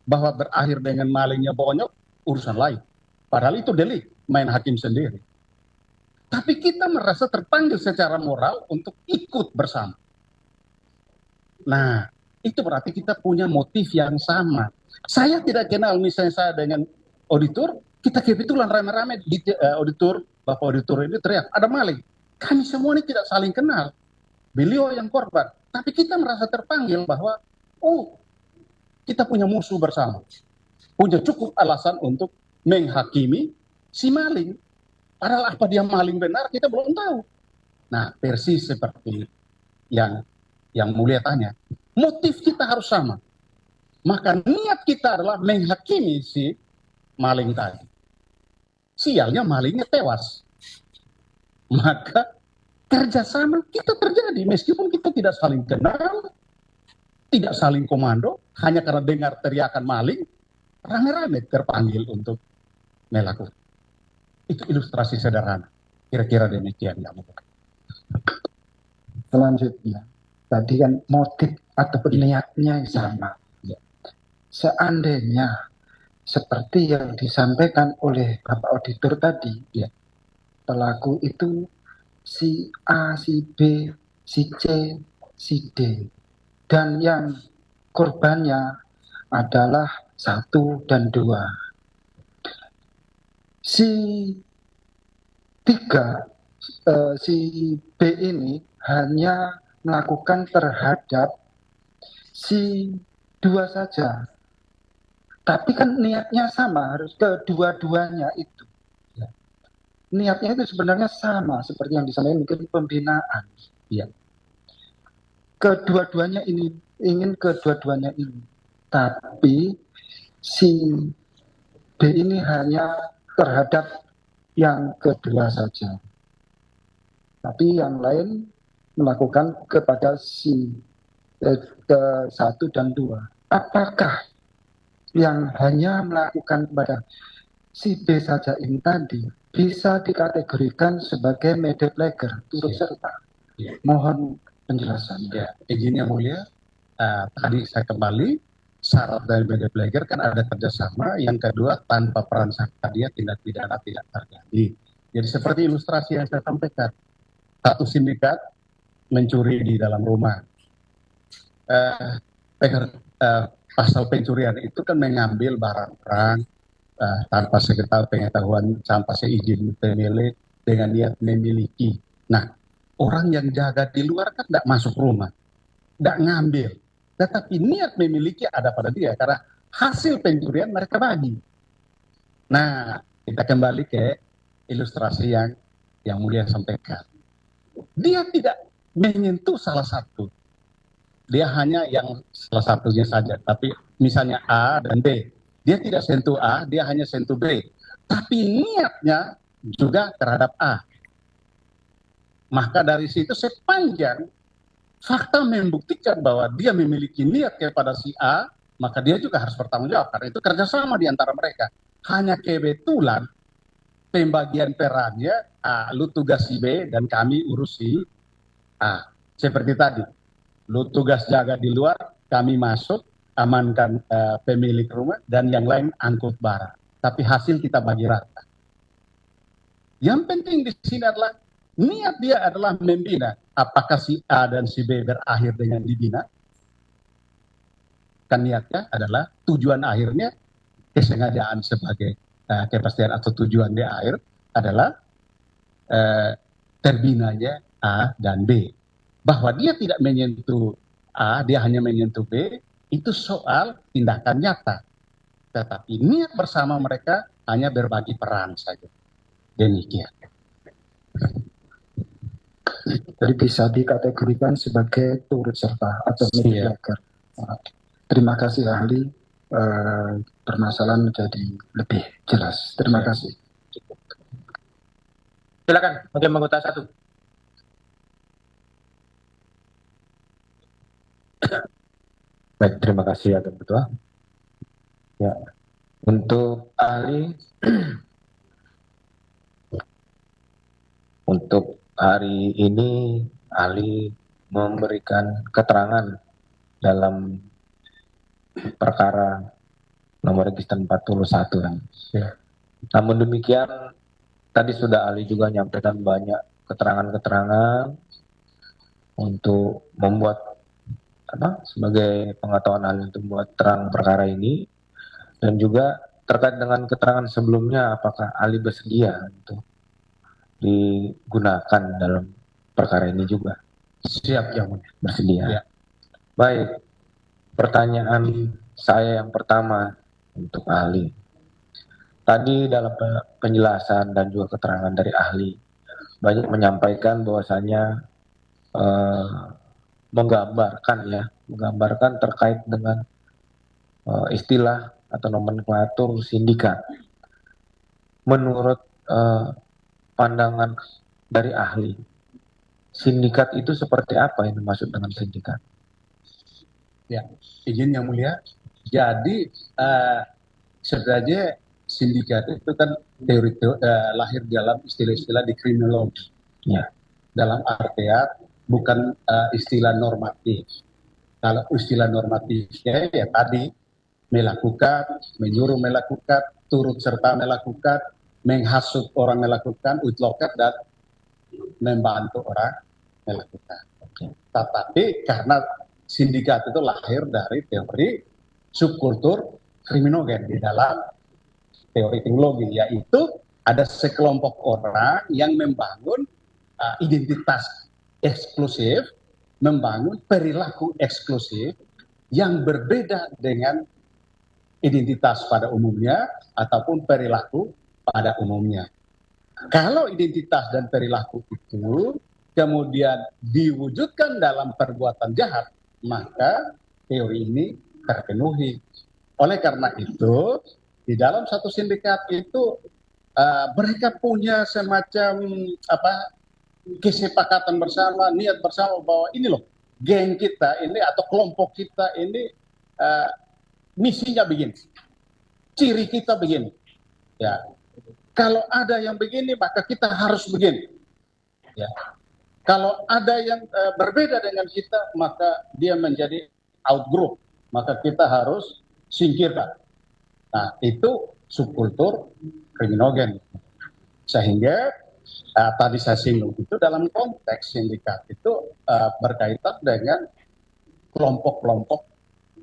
Bahwa berakhir dengan malingnya bonyok, urusan lain. Padahal itu delik, main hakim sendiri. Tapi kita merasa terpanggil secara moral untuk ikut bersama. Nah, itu berarti kita punya motif yang sama. Saya tidak kenal misalnya saya dengan auditor, kita kebetulan rame-rame di auditor, Bapak auditor ini teriak, ada maling. Kami semua ini tidak saling kenal. Beliau yang korban. Tapi kita merasa terpanggil bahwa, oh, kita punya musuh bersama. Punya cukup alasan untuk menghakimi si maling. Padahal apa dia maling benar, kita belum tahu. Nah, persis seperti yang mulia tanya. Motif kita harus sama. Maka niat kita adalah menghakimi si maling tadi. Sialnya malingnya tewas. Maka kerjasama kita terjadi meskipun kita tidak saling kenal, tidak saling komando, hanya karena dengar teriakan maling, rame-rame terpanggil untuk melakukan. Itu ilustrasi sederhana. Kira-kira demikian. Selanjutnya, tadi kan motif atau niatnya sama. Seandainya seperti yang disampaikan oleh Bapak Auditor tadi, pelaku itu si A, si B, si C, si D. Dan yang korbannya adalah 1 dan 2. Si 3, si B ini hanya melakukan terhadap si 2 saja. Tapi kan niatnya sama, harus kedua-duanya itu. Niatnya itu sebenarnya sama seperti yang disampaikan mungkin pembinaan. Ya. Kedua-duanya ini ingin kedua-duanya ini. Tapi si B ini hanya terhadap yang kedua saja. Tapi yang lain melakukan kepada si 1 dan 2. Apakah yang hanya melakukan kepada si B saja ini tadi bisa dikategorikan sebagai medepleger turut serta? Mohon penjelasannya. Ya, izin yang mulia, tadi saya kembali, syarat dari medepleger kan ada kerjasama, yang kedua tanpa peran serta dia tindak pidana tidak terjadi. Jadi seperti ilustrasi yang saya sampaikan, satu sindikat mencuri di dalam rumah. Pasal pencurian itu kan mengambil barang-barang tanpa pengetahuan, tanpa seizin pemilik dengan niat memiliki. Nah, orang yang jaga di luar kan tidak masuk rumah, tidak ngambil. Tetapi niat memiliki ada pada dia, karena hasil pencurian mereka bagi. Nah, kita kembali ke ilustrasi yang mulia sampaikan. Dia tidak menyentuh salah satu. Dia hanya yang salah satunya saja. Tapi misalnya A dan B. Dia tidak sentuh A, dia hanya sentuh B. Tapi niatnya juga terhadap A. Maka dari situ sepanjang fakta membuktikan bahwa dia memiliki niat kepada si A, maka dia juga harus bertanggung jawab. Karena itu kerjasama di antara mereka. Hanya kebetulan pembagian perannya, lu tugas si B dan kami urus si A. Seperti tadi, lu tugas jaga di luar, kami masuk, amankan pemilik rumah, dan yang lain angkut barang. Tapi hasil kita bagi rata. Yang penting di sini adalah niat dia adalah membina. Apakah si A dan si B berakhir dengan dibina? Kan niatnya adalah tujuan akhirnya kesengajaan sebagai kepastian atau tujuan di akhir adalah terbinanya A dan B. Bahwa dia tidak menyentuh A, dia hanya menyentuh B, itu soal tindakan nyata. Tetapi niat bersama mereka hanya berbagi peran saja. Demikian. Jadi bisa dikategorikan sebagai turut serta atau mediator. Terima kasih ahli, permasalahan menjadi lebih jelas. Terima kasih. Silakan, Hakim anggota 1. Baik, terima kasih Hakim Ketua. Ya, untuk ahli, untuk hari ini ahli memberikan keterangan dalam perkara nomor register 41. Ya. Namun demikian, tadi sudah ahli juga menyampaikan banyak keterangan-keterangan untuk membuat sebagai pengetahuan ahli untuk membuat terang perkara ini, dan juga terkait dengan keterangan sebelumnya apakah ahli bersedia untuk digunakan dalam perkara ini juga. Siap, yang mulia. Bersedia. Ya. Baik, pertanyaan saya yang pertama untuk ahli. Tadi dalam penjelasan dan juga keterangan dari ahli banyak menyampaikan bahwasanya menggambarkan terkait dengan istilah atau nomenklatur sindikat. Menurut pandangan dari ahli, sindikat itu seperti apa yang dimaksud dengan sindikat? Ya, izin yang mulia. Jadi sebenarnya sindikat itu kan teori lahir dalam istilah-istilah di kriminologi. Ya. Dalam artian bukan istilah normatif. Kalau istilah normatifnya ya tadi melakukan, menyuruh melakukan, turut serta melakukan, menghasut orang melakukan, utlokat dan membantu orang melakukan. Tetapi karena sindikat itu lahir dari teori subkultur kriminogen di dalam teori kriminologi, yaitu ada sekelompok orang yang membangun identitas eksklusif, membangun perilaku eksklusif yang berbeda dengan identitas pada umumnya ataupun perilaku pada umumnya. Kalau identitas dan perilaku itu kemudian diwujudkan dalam perbuatan jahat, maka teori ini terpenuhi. Oleh karena itu, di dalam satu sindikat itu mereka punya semacam kesepakatan bersama, niat bersama bahwa ini loh, geng kita ini atau kelompok kita ini misinya begini, ciri kita begini. Ya, kalau ada yang begini maka kita harus begini. Ya, kalau ada yang berbeda dengan kita maka dia menjadi outgroup, maka kita harus singkirkan. Nah, itu subkultur kriminogen. Sehingga tadi saya singgung itu dalam konteks sindikat itu berkaitan dengan kelompok-kelompok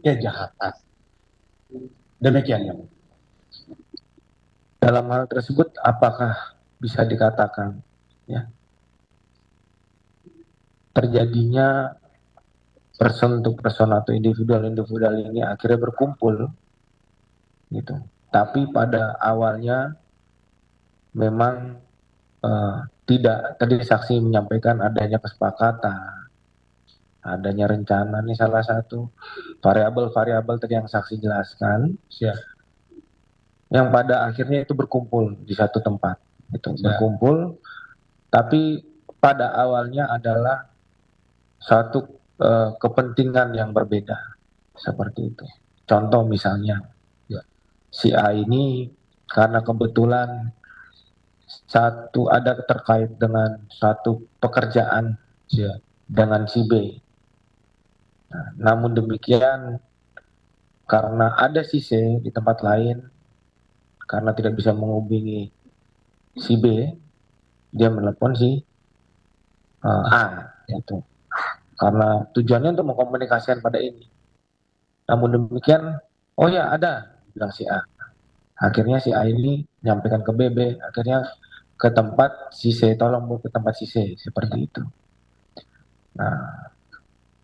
kejahatan. Demikian ya. Dalam hal tersebut apakah bisa dikatakan ya terjadinya person to person atau individual ini akhirnya berkumpul gitu, tapi pada awalnya memang tidak, tadi saksi menyampaikan adanya kesepakatan, adanya rencana, ini salah satu variabel-variabel tadi yang saksi jelaskan. Siap. yang pada akhirnya itu berkumpul di satu tempat. Itu Ya. berkumpul, tapi pada awalnya adalah satu kepentingan yang berbeda, seperti itu. Contoh misalnya, Ya. si A ini karena kebetulan ada terkait dengan satu pekerjaan Ya. dengan si B. Nah, namun demikian, karena ada si C di tempat lain, karena tidak bisa menghubungi si B, dia menelepon si A, itu. Karena tujuannya untuk mengkomunikasikan pada ini. Namun demikian, oh ya ada, bilang si A. Akhirnya si A ini menyampaikan ke B, akhirnya ke tempat si C, tolong ke tempat si C, seperti itu. Nah,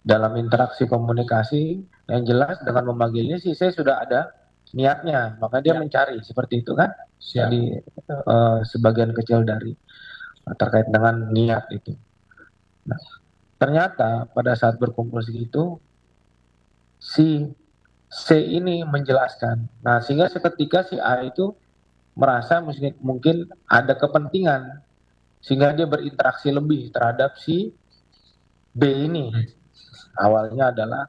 dalam interaksi komunikasi yang jelas dengan memanggilnya si C sudah ada niatnya, maka dia mencari, seperti itu kan? Jadi sebagian kecil dari terkait dengan niat itu. Nah, ternyata pada saat berkumpul segitu, si C ini menjelaskan. Nah, sehingga seketika si A itu merasa mungkin ada kepentingan, sehingga dia berinteraksi lebih terhadap si B ini. Awalnya adalah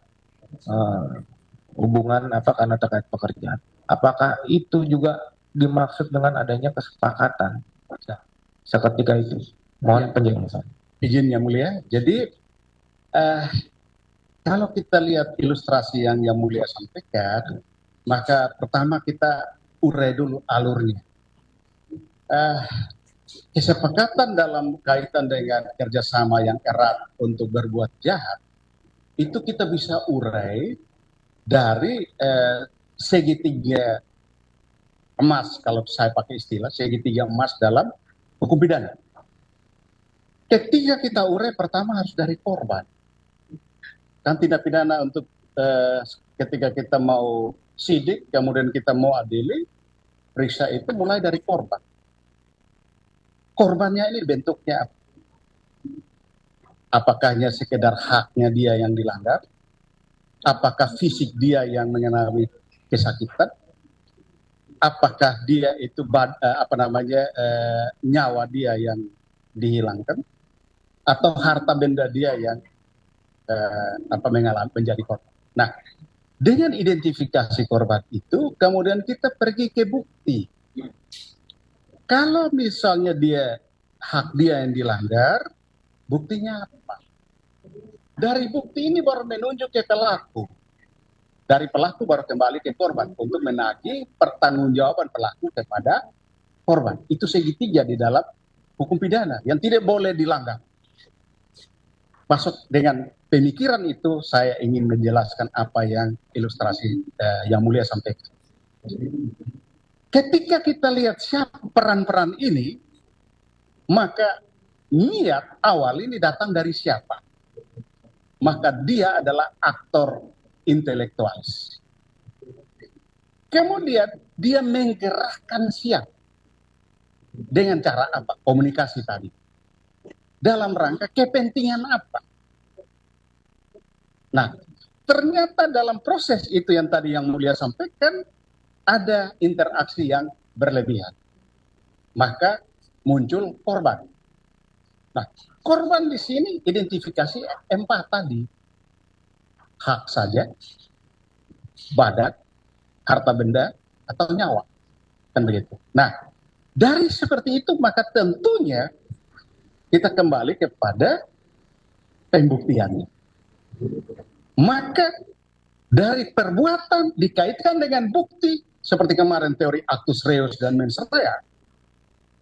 hubungan karena terkait pekerjaan. Apakah itu juga dimaksud dengan adanya kesepakatan seketika itu? Mohon penjelasan. Izin Yang Mulia. Jadi kalau kita lihat ilustrasi yang Mulia sampaikan, maka pertama kita urai dulu alurnya. Kesepakatan dalam kaitan dengan kerjasama yang erat untuk berbuat jahat, itu kita bisa urai dari segitiga emas, kalau saya pakai istilah segitiga emas dalam hukum pidana. Ketika kita urai, pertama harus dari korban. Kan tindak pidana untuk ketika kita mau sidik, kemudian kita mau adili, periksa itu mulai dari korban. Korbannya ini bentuknya apa? Apakah hanya sekedar haknya dia yang dilanggar? Apakah fisik dia yang mengalami kesakitan? Apakah dia itu nyawa dia yang dihilangkan? Atau harta benda dia yang menjadi korban. Nah, dengan identifikasi korban itu, kemudian kita pergi ke bukti. Kalau misalnya hak dia yang dilanggar, buktinya apa? Dari bukti ini baru menunjuk ke pelaku. Dari pelaku baru kembali ke korban untuk menagih pertanggungjawaban pelaku kepada korban. Itu segitiga di dalam hukum pidana yang tidak boleh dilanggar. Masuk dengan pemikiran itu, saya ingin menjelaskan apa yang ilustrasi Yang Mulia sampaikan. Ketika kita lihat siapa peran-peran ini, maka niat awal ini datang dari siapa? Maka dia adalah aktor intelektualis. Kemudian dia menggerakkan siapa? Dengan cara apa? Komunikasi tadi. Dalam rangka kepentingan apa? Nah, ternyata dalam proses itu yang tadi Yang Mulia sampaikan, ada interaksi yang berlebihan. Maka muncul korban. Nah, korban di sini identifikasi 4 tadi. Hak saja, badan, harta benda, atau nyawa. Kan begitu. Nah, dari seperti itu maka tentunya kita kembali kepada pembuktiannya. Maka dari perbuatan dikaitkan dengan bukti, seperti kemarin teori actus reus dan mens rea,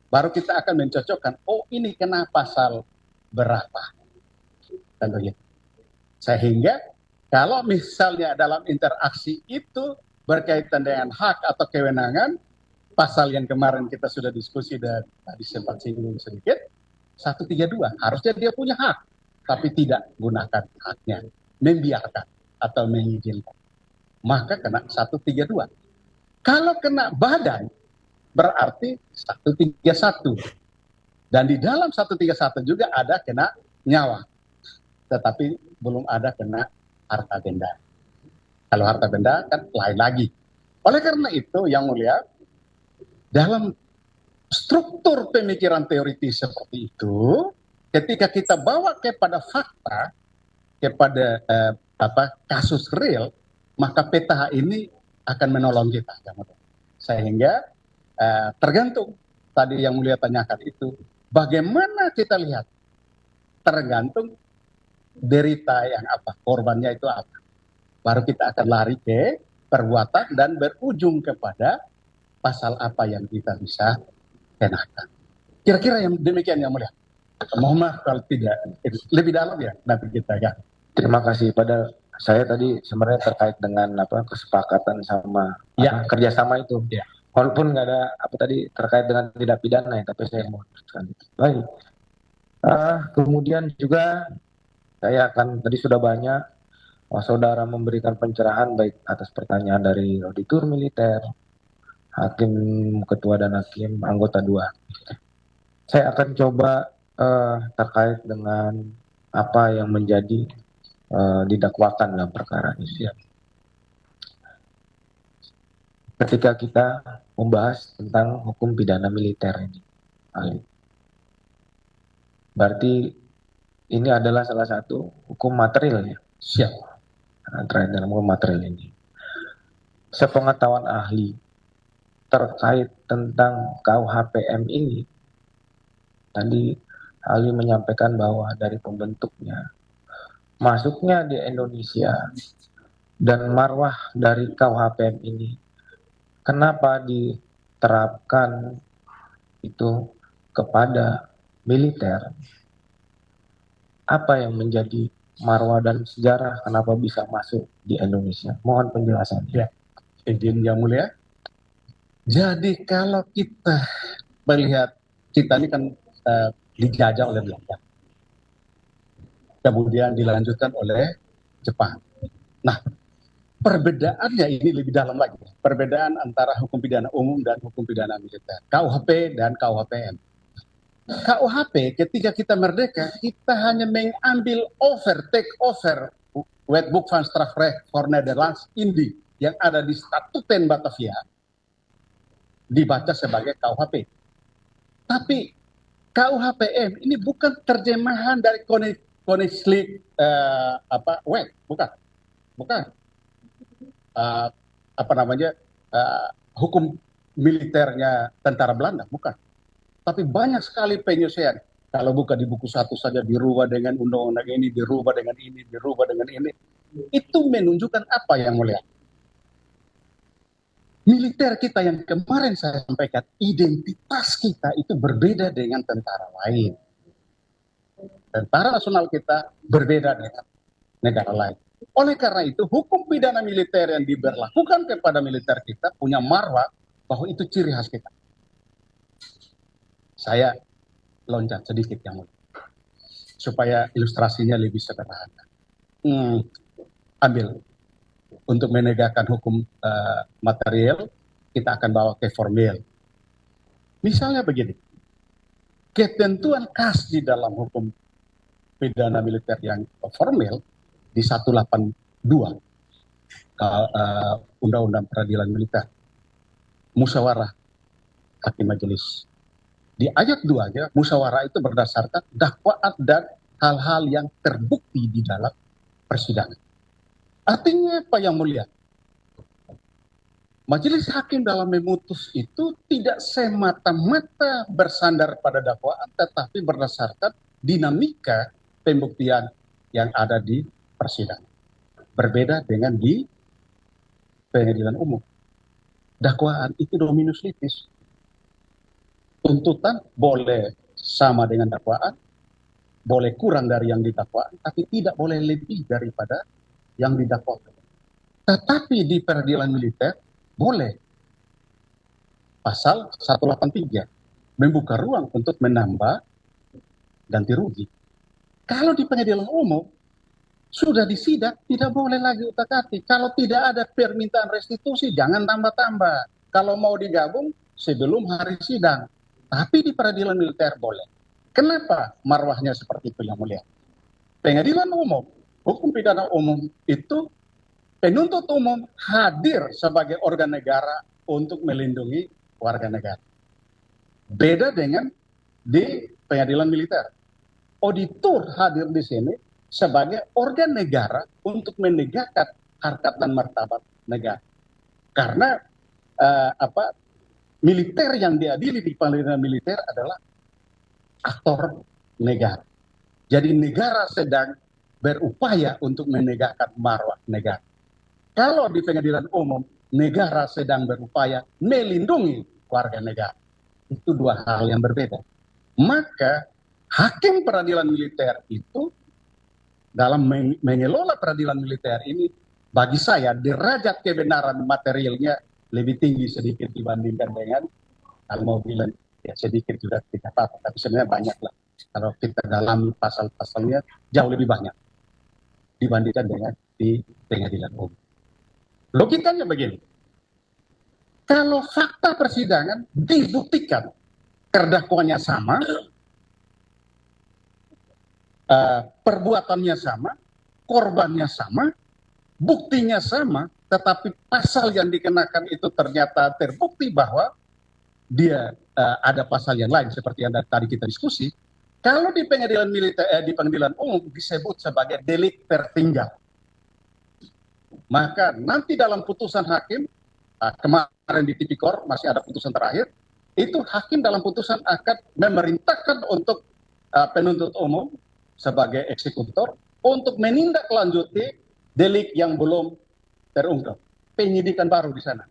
baru kita akan mencocokkan, oh ini kena pasal berapa. Dan begitu. Sehingga kalau misalnya dalam interaksi itu berkaitan dengan hak atau kewenangan, pasal yang kemarin kita sudah diskusi dan tadi sempat singgung sedikit, 132, harusnya dia punya hak, tapi tidak gunakan haknya, membiarkan atau mengizinkan. Maka kena 132. Kalau kena badan, berarti 131. Dan di dalam 131 juga ada kena nyawa. Tetapi belum ada kena harta benda. Kalau harta benda kan lain lagi. Oleh karena itu, Yang Mulia, dalam struktur pemikiran teoritis seperti itu, ketika kita bawa kepada fakta, kepada kasus real, maka peta ini akan menolong kita. Sehingga tergantung tadi yang Mulia tanyakan itu, bagaimana kita lihat, tergantung derita yang apa, korbannya itu apa. Baru kita akan lari ke perbuatan dan berujung kepada pasal apa yang kita bisa kenakan. Kira-kira yang demikian yang Mulia. Mohon maaf kalau tidak lebih dalam ya nanti kita ya. Terima kasih. Pada saya tadi sebenarnya terkait dengan kesepakatan sama kerjasama itu. Ya. Walaupun nggak ada tadi terkait dengan tidak pidana ya, tapi saya mau teruskan itu. Baik. Kemudian juga saya akan tadi sudah banyak saudara memberikan pencerahan baik atas pertanyaan dari auditor militer, hakim ketua dan hakim anggota 2. Saya akan coba terkait dengan apa yang menjadi didakwakan dalam perkara ini. Ketika kita membahas tentang hukum pidana militer ini, berarti ini adalah salah satu hukum material ya. Siap. Terkait dalam hukum material ini. Sepengetahuan ahli terkait tentang KUHPM ini, tadi ahli menyampaikan bahwa dari pembentuknya, masuknya di Indonesia, dan marwah dari KUHPM ini, kenapa diterapkan itu kepada militer? Apa yang menjadi marwah dan sejarah kenapa bisa masuk di Indonesia? Mohon penjelasannya. Ya, izin yang Mulia. Jadi kalau kita melihat, kita ini kan dijajah oleh Belanda, kemudian dilanjutkan oleh Jepang. Nah, perbedaannya ini lebih dalam lagi. Perbedaan antara hukum pidana umum dan hukum pidana militer, KUHP dan KUHPM. KUHP ketika kita merdeka, kita hanya mengambil take over Wetboek van Strafrecht voor Nederlands Indië yang ada di Statuten Batavia, dibaca sebagai KUHP. Tapi KUHPM ini bukan terjemahan dari Koninklijk Wet, bukan. Hukum militernya tentara Belanda, bukan. Tapi banyak sekali penyesuaian. Kalau buka di buku 1 saja dirubah dengan undang-undang ini, dirubah dengan ini, dirubah dengan ini. Itu menunjukkan apa yang Mulia? Militer kita yang kemarin saya sampaikan, identitas kita itu berbeda dengan tentara lain. Tentara nasional kita berbeda dengan negara lain. Oleh karena itu, hukum pidana militer yang diberlakukan kepada militer kita punya marwah bahwa itu ciri khas kita. Saya loncat sedikit yang Mulia, supaya ilustrasinya lebih sederhana. Ambil untuk menegakkan hukum material, kita akan bawa ke formil. Misalnya begini, ketentuan khas di dalam hukum pidana militer yang formil di 182 Undang-Undang Peradilan Militer, musyawarah hakim majelis. Di ayat 2 aja, musyawarah itu berdasarkan dakwaan dan hal-hal yang terbukti di dalam persidangan. Artinya apa yang Mulia? Majelis hakim dalam memutus itu tidak semata-mata bersandar pada dakwaan, tetapi berdasarkan dinamika pembuktian yang ada di persidangan. Berbeda dengan di pengadilan umum. Dakwaan itu dominus litis. Tuntutan boleh sama dengan dakwaan, boleh kurang dari yang didakwaan, tapi tidak boleh lebih daripada yang didakwakan. Tetapi di peradilan militer boleh. Pasal 183 membuka ruang untuk menambah ganti rugi. Kalau di pengadilan umum sudah disidang, tidak boleh lagi utak-atik. Kalau tidak ada permintaan restitusi, jangan tambah-tambah. Kalau mau digabung sebelum hari sidang. Tapi di peradilan militer boleh. Kenapa marwahnya seperti itu yang Mulia? Pengadilan umum, hukum pidana umum itu penuntut umum hadir sebagai organ negara untuk melindungi warga negara. Beda dengan di pengadilan militer. Auditor hadir di sini sebagai organ negara untuk menegakkan harkat dan martabat negara. Karena militer yang diadili di pengadilan militer adalah aktor negara. Jadi negara sedang berupaya untuk menegakkan marwah negara. Kalau di pengadilan umum, negara sedang berupaya melindungi warga negara. Itu dua hal yang berbeda. Maka hakim peradilan militer itu dalam mengelola peradilan militer ini, bagi saya derajat kebenaran materialnya lebih tinggi sedikit dibandingkan dengan kalau mau bilang ya sedikit juga tidak apa-apa, tapi sebenarnya banyak lah. Kalau kita dalami pasal-pasalnya jauh lebih banyak dibandingkan dengan di pengadilan umum. Logikanya begini, kalau fakta persidangan dibuktikan terdakwanya sama, perbuatannya sama, korbannya sama, buktinya sama, tetapi pasal yang dikenakan itu ternyata terbukti bahwa dia ada pasal yang lain seperti yang tadi kita diskusi. Kalau di pengadilan militer, di pengadilan umum disebut sebagai delik tertinggal. Maka nanti dalam putusan hakim, kemarin di Tipikor masih ada putusan terakhir, itu hakim dalam putusan akan memerintahkan untuk penuntut umum sebagai eksekutor untuk menindaklanjuti delik yang belum terungkap. Penyidikan baru di sana.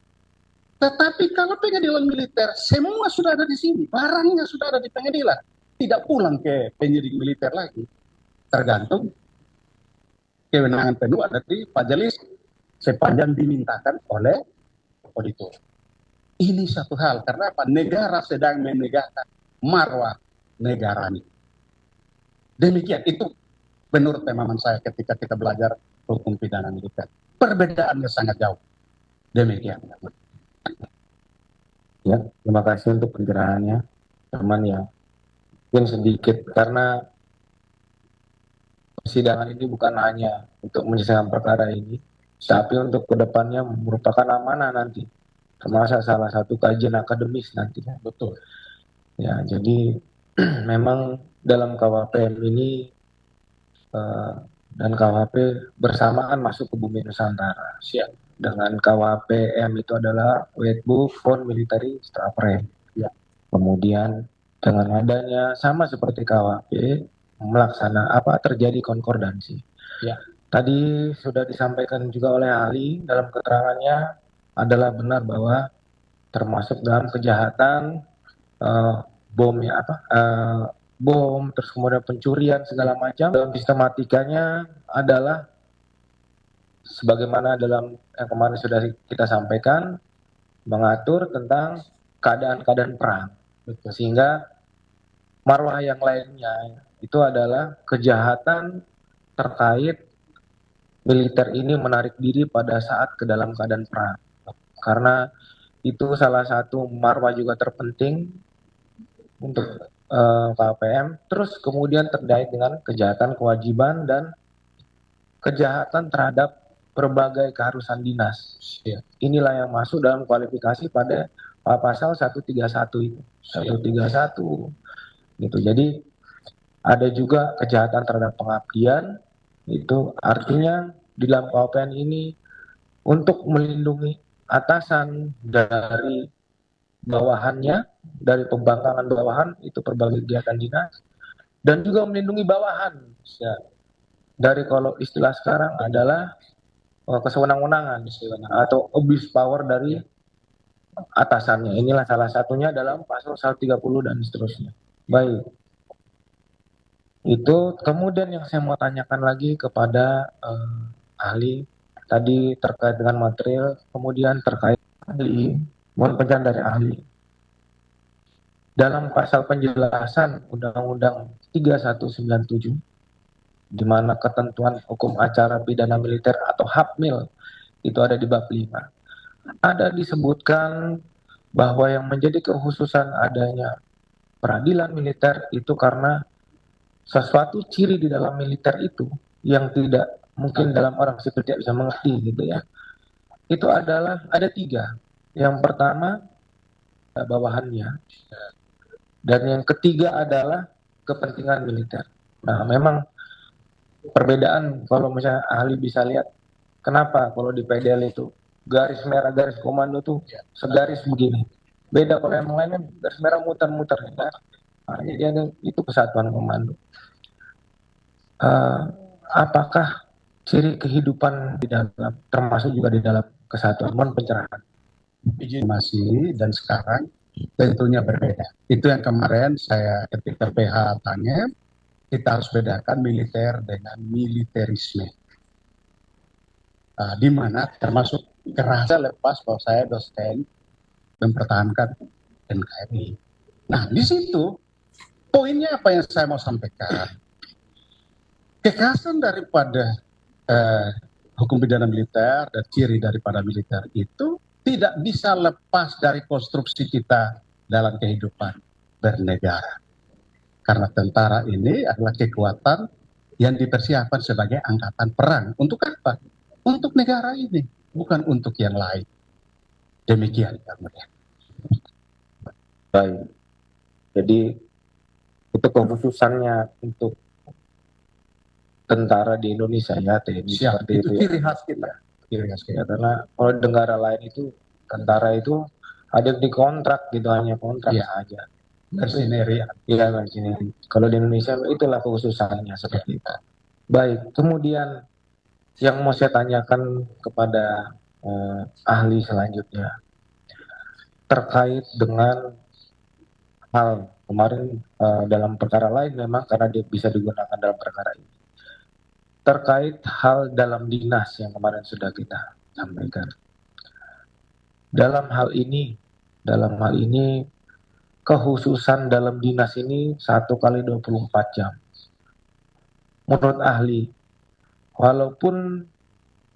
Tetapi kalau pengadilan militer, semua sudah ada di sini, barangnya sudah ada di pengadilan, tidak pulang ke penyidik militer lagi. Tergantung kewenangan penuh ada di majelis sepanjang dimintakan oleh auditor. Ini satu hal, karena apa? Negara sedang menegakkan marwah negaranya. Demikian, itu menurut pemahaman saya ketika kita belajar hukum pidana militer. Perbedaannya sangat jauh. Demikian. Ya, terima kasih untuk pencerahannya. Teman ya, mungkin sedikit karena persidangan ini bukan hanya untuk menyelesaikan perkara ini, tapi untuk kedepannya merupakan amanah nanti, termasuk salah satu kajian akademis nanti. Betul. Ya, jadi memang dalam KWPM ini dan KWP bersamaan masuk ke Bumi Nusantara. Siap. Dengan KWPM itu adalah Wetbook for Military Staff Rank. Ya. Kemudian dengan adanya sama seperti KWP terjadi konkordansi. Ya. Tadi sudah disampaikan juga oleh ahli dalam keterangannya adalah benar bahwa termasuk dalam kejahatan bom, terus kemudian pencurian segala macam. Dalam sistematikanya adalah sebagaimana dalam yang kemarin sudah kita sampaikan, mengatur tentang keadaan-keadaan perang. Betul. Sehingga marwah yang lainnya itu adalah kejahatan terkait militer ini menarik diri pada saat ke dalam keadaan perang. Karena itu salah satu marwah juga terpenting untuk KPM. Terus kemudian terkait dengan kejahatan kewajiban dan kejahatan terhadap berbagai keharusan dinas. Ya. Inilah yang masuk dalam kualifikasi pada pasal 131 itu. 131 gitu. Jadi ada juga kejahatan terhadap pengabdian, itu artinya di dalam KPN ini untuk melindungi atasan dari bawahannya, dari pembangkangan bawahan itu berbagai kegiatan dinas, dan juga melindungi bawahan ya, dari kalau istilah sekarang adalah kesewenang-wenangan atau abuse power dari atasannya. Inilah salah satunya dalam pasal 130 dan seterusnya. Baik. Itu kemudian yang saya mau tanyakan lagi kepada ahli tadi terkait dengan material, kemudian terkait ahli, mohon pencerahan dari ahli. Dalam pasal penjelasan Undang-Undang 3197, di mana ketentuan hukum acara pidana militer atau HAPMIL itu ada di bab 5. Ada disebutkan bahwa yang menjadi kekhususan adanya peradilan militer itu karena sesuatu ciri di dalam militer itu yang tidak mungkin dalam orang sipil tidak bisa mengerti gitu ya. Itu adalah ada 3. Yang pertama bawahannya. Dan yang ketiga adalah kepentingan militer. Nah, memang perbedaan kalau misalnya ahli bisa lihat, kenapa kalau di PDL itu garis merah, garis komando tuh segaris begini. Beda kalau yang lainnya garis merah muter-muter. Ya. Nah, jadi itu kesatuan komando. Apakah ciri kehidupan di dalam, termasuk juga di dalam kesatuan, mohon pencerahan. Izin masih dan sekarang tentunya berbeda. Itu yang kemarin saya ketika PH tanya, kita harus bedakan militer dengan militerisme. Di mana termasuk kerasa lepas bahwa saya dosen mempertahankan NKRI. Nah, di situ poinnya apa yang saya mau sampaikan? Kekerasan daripada hukum pidana militer dan ciri daripada militer itu tidak bisa lepas dari konstruksi kita dalam kehidupan bernegara. Karena tentara ini adalah kekuatan yang dipersiapkan sebagai angkatan perang. Untuk apa? Untuk negara ini, bukan untuk yang lain. Demikian, Pak Mulia. Baik. Jadi itu kekhususannya untuk tentara di Indonesia ya, TNI seperti itu ya. Ciri khas kita. Ciri khas kita. Ya, karena kalau di negara lain itu tentara itu ada di kontrak gitu, hanya kontrak saja. Mercenary. Iya, mercenary. Kalau di Indonesia itulah kekhususannya seperti itu. Baik, kemudian yang mau saya tanyakan kepada ahli selanjutnya terkait dengan hal kemarin dalam perkara lain memang karena dia bisa digunakan dalam perkara ini. Terkait hal dalam dinas yang kemarin sudah kita sampaikan. Dalam hal ini kekhususan dalam dinas ini 1 kali 24 jam. Menurut ahli, walaupun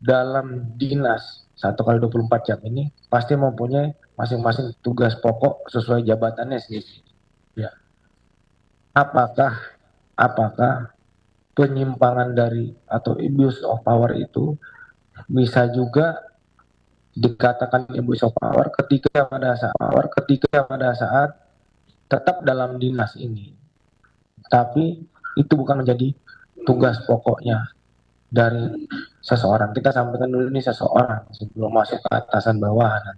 dalam dinas 1 kali 24 jam ini pasti mempunyai masing-masing tugas pokok sesuai jabatannya sendiri. Ya. Apakah penyimpangan dari atau abuse of power itu bisa juga dikatakan abuse of power ketika pada saat tetap dalam dinas ini, tapi itu bukan menjadi tugas pokoknya dari seseorang. Kita sampaikan dulu ini seseorang sebelum masuk ke atasan bawahan.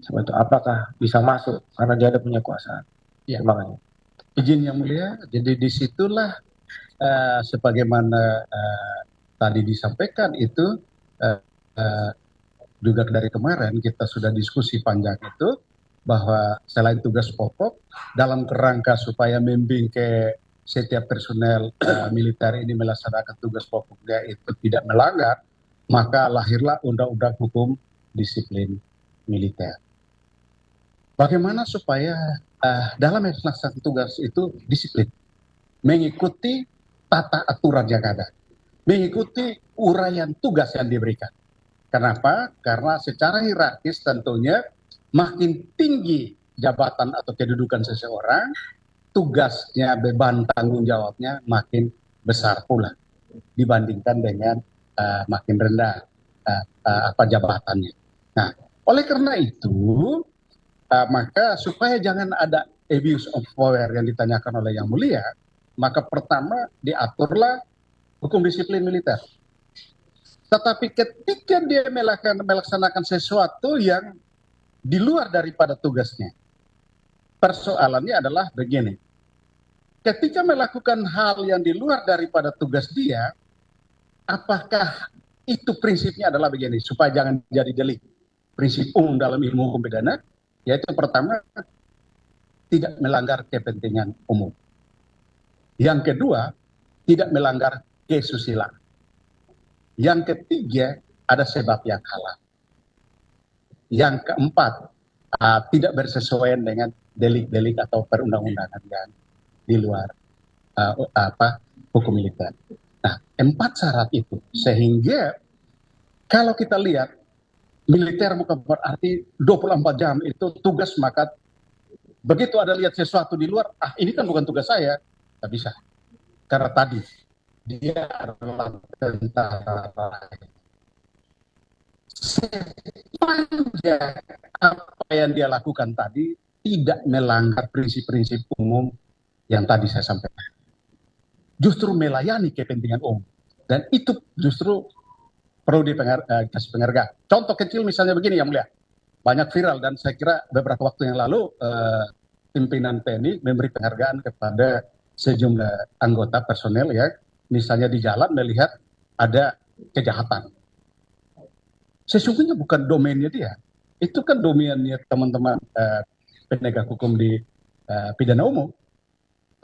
Seperti itu, apakah bisa masuk karena dia ada punya kuasa? Ya. Terima kasih. Izin yang mulia, jadi disitulah sebagaimana tadi disampaikan itu juga dari kemarin kita sudah diskusi panjang itu bahwa selain tugas pokok dalam kerangka supaya membimbing ke setiap personel militer ini melaksanakan tugas pokoknya itu tidak melanggar, maka lahirlah Undang-Undang Hukum Disiplin Militer. Bagaimana supaya dalam melaksanakan tugas itu disiplin, mengikuti tata aturan yang ada, mengikuti uraian tugas yang diberikan. Kenapa? Karena secara hierarkis tentunya makin tinggi jabatan atau kedudukan seseorang, tugasnya, beban tanggung jawabnya makin besar pula dibandingkan dengan makin rendah jabatannya. Nah, oleh karena itu maka supaya jangan ada abuse of power yang ditanyakan oleh Yang Mulia, maka pertama diaturlah hukum disiplin militer. Tetapi ketika dia melaksanakan sesuatu yang di luar daripada tugasnya, persoalannya adalah begini. Ketika melakukan hal yang di luar daripada tugas dia, apakah itu prinsipnya adalah begini, supaya jangan jadi delik. Prinsip umum dalam ilmu hukum pidana, yaitu pertama, tidak melanggar kepentingan umum. Yang kedua, tidak melanggar kesusilaan. Yang ketiga, ada sebab yang halal. Yang keempat, tidak bersesuaian dengan delik-delik atau perundang-undangan yang di luar hukum militer. Nah, 4 syarat itu. Sehingga kalau kita lihat, militer bukan berarti 24 jam itu tugas, maka begitu ada lihat sesuatu di luar, ini kan bukan tugas saya, tak bisa. Karena tadi, dia adalah tentara. Sepanjang apa yang dia lakukan tadi tidak melanggar prinsip-prinsip umum yang tadi saya sampaikan. Justru melayani kepentingan umum. Dan itu justru perlu dikasih penghargaan. Contoh kecil misalnya begini yang mulia. Banyak viral dan saya kira beberapa waktu yang lalu pimpinan TNI memberi penghargaan kepada sejumlah anggota personel ya. Misalnya di jalan melihat ada kejahatan. Sesungguhnya bukan domainnya dia. Itu kan domainnya teman-teman penegak hukum di pidana umum.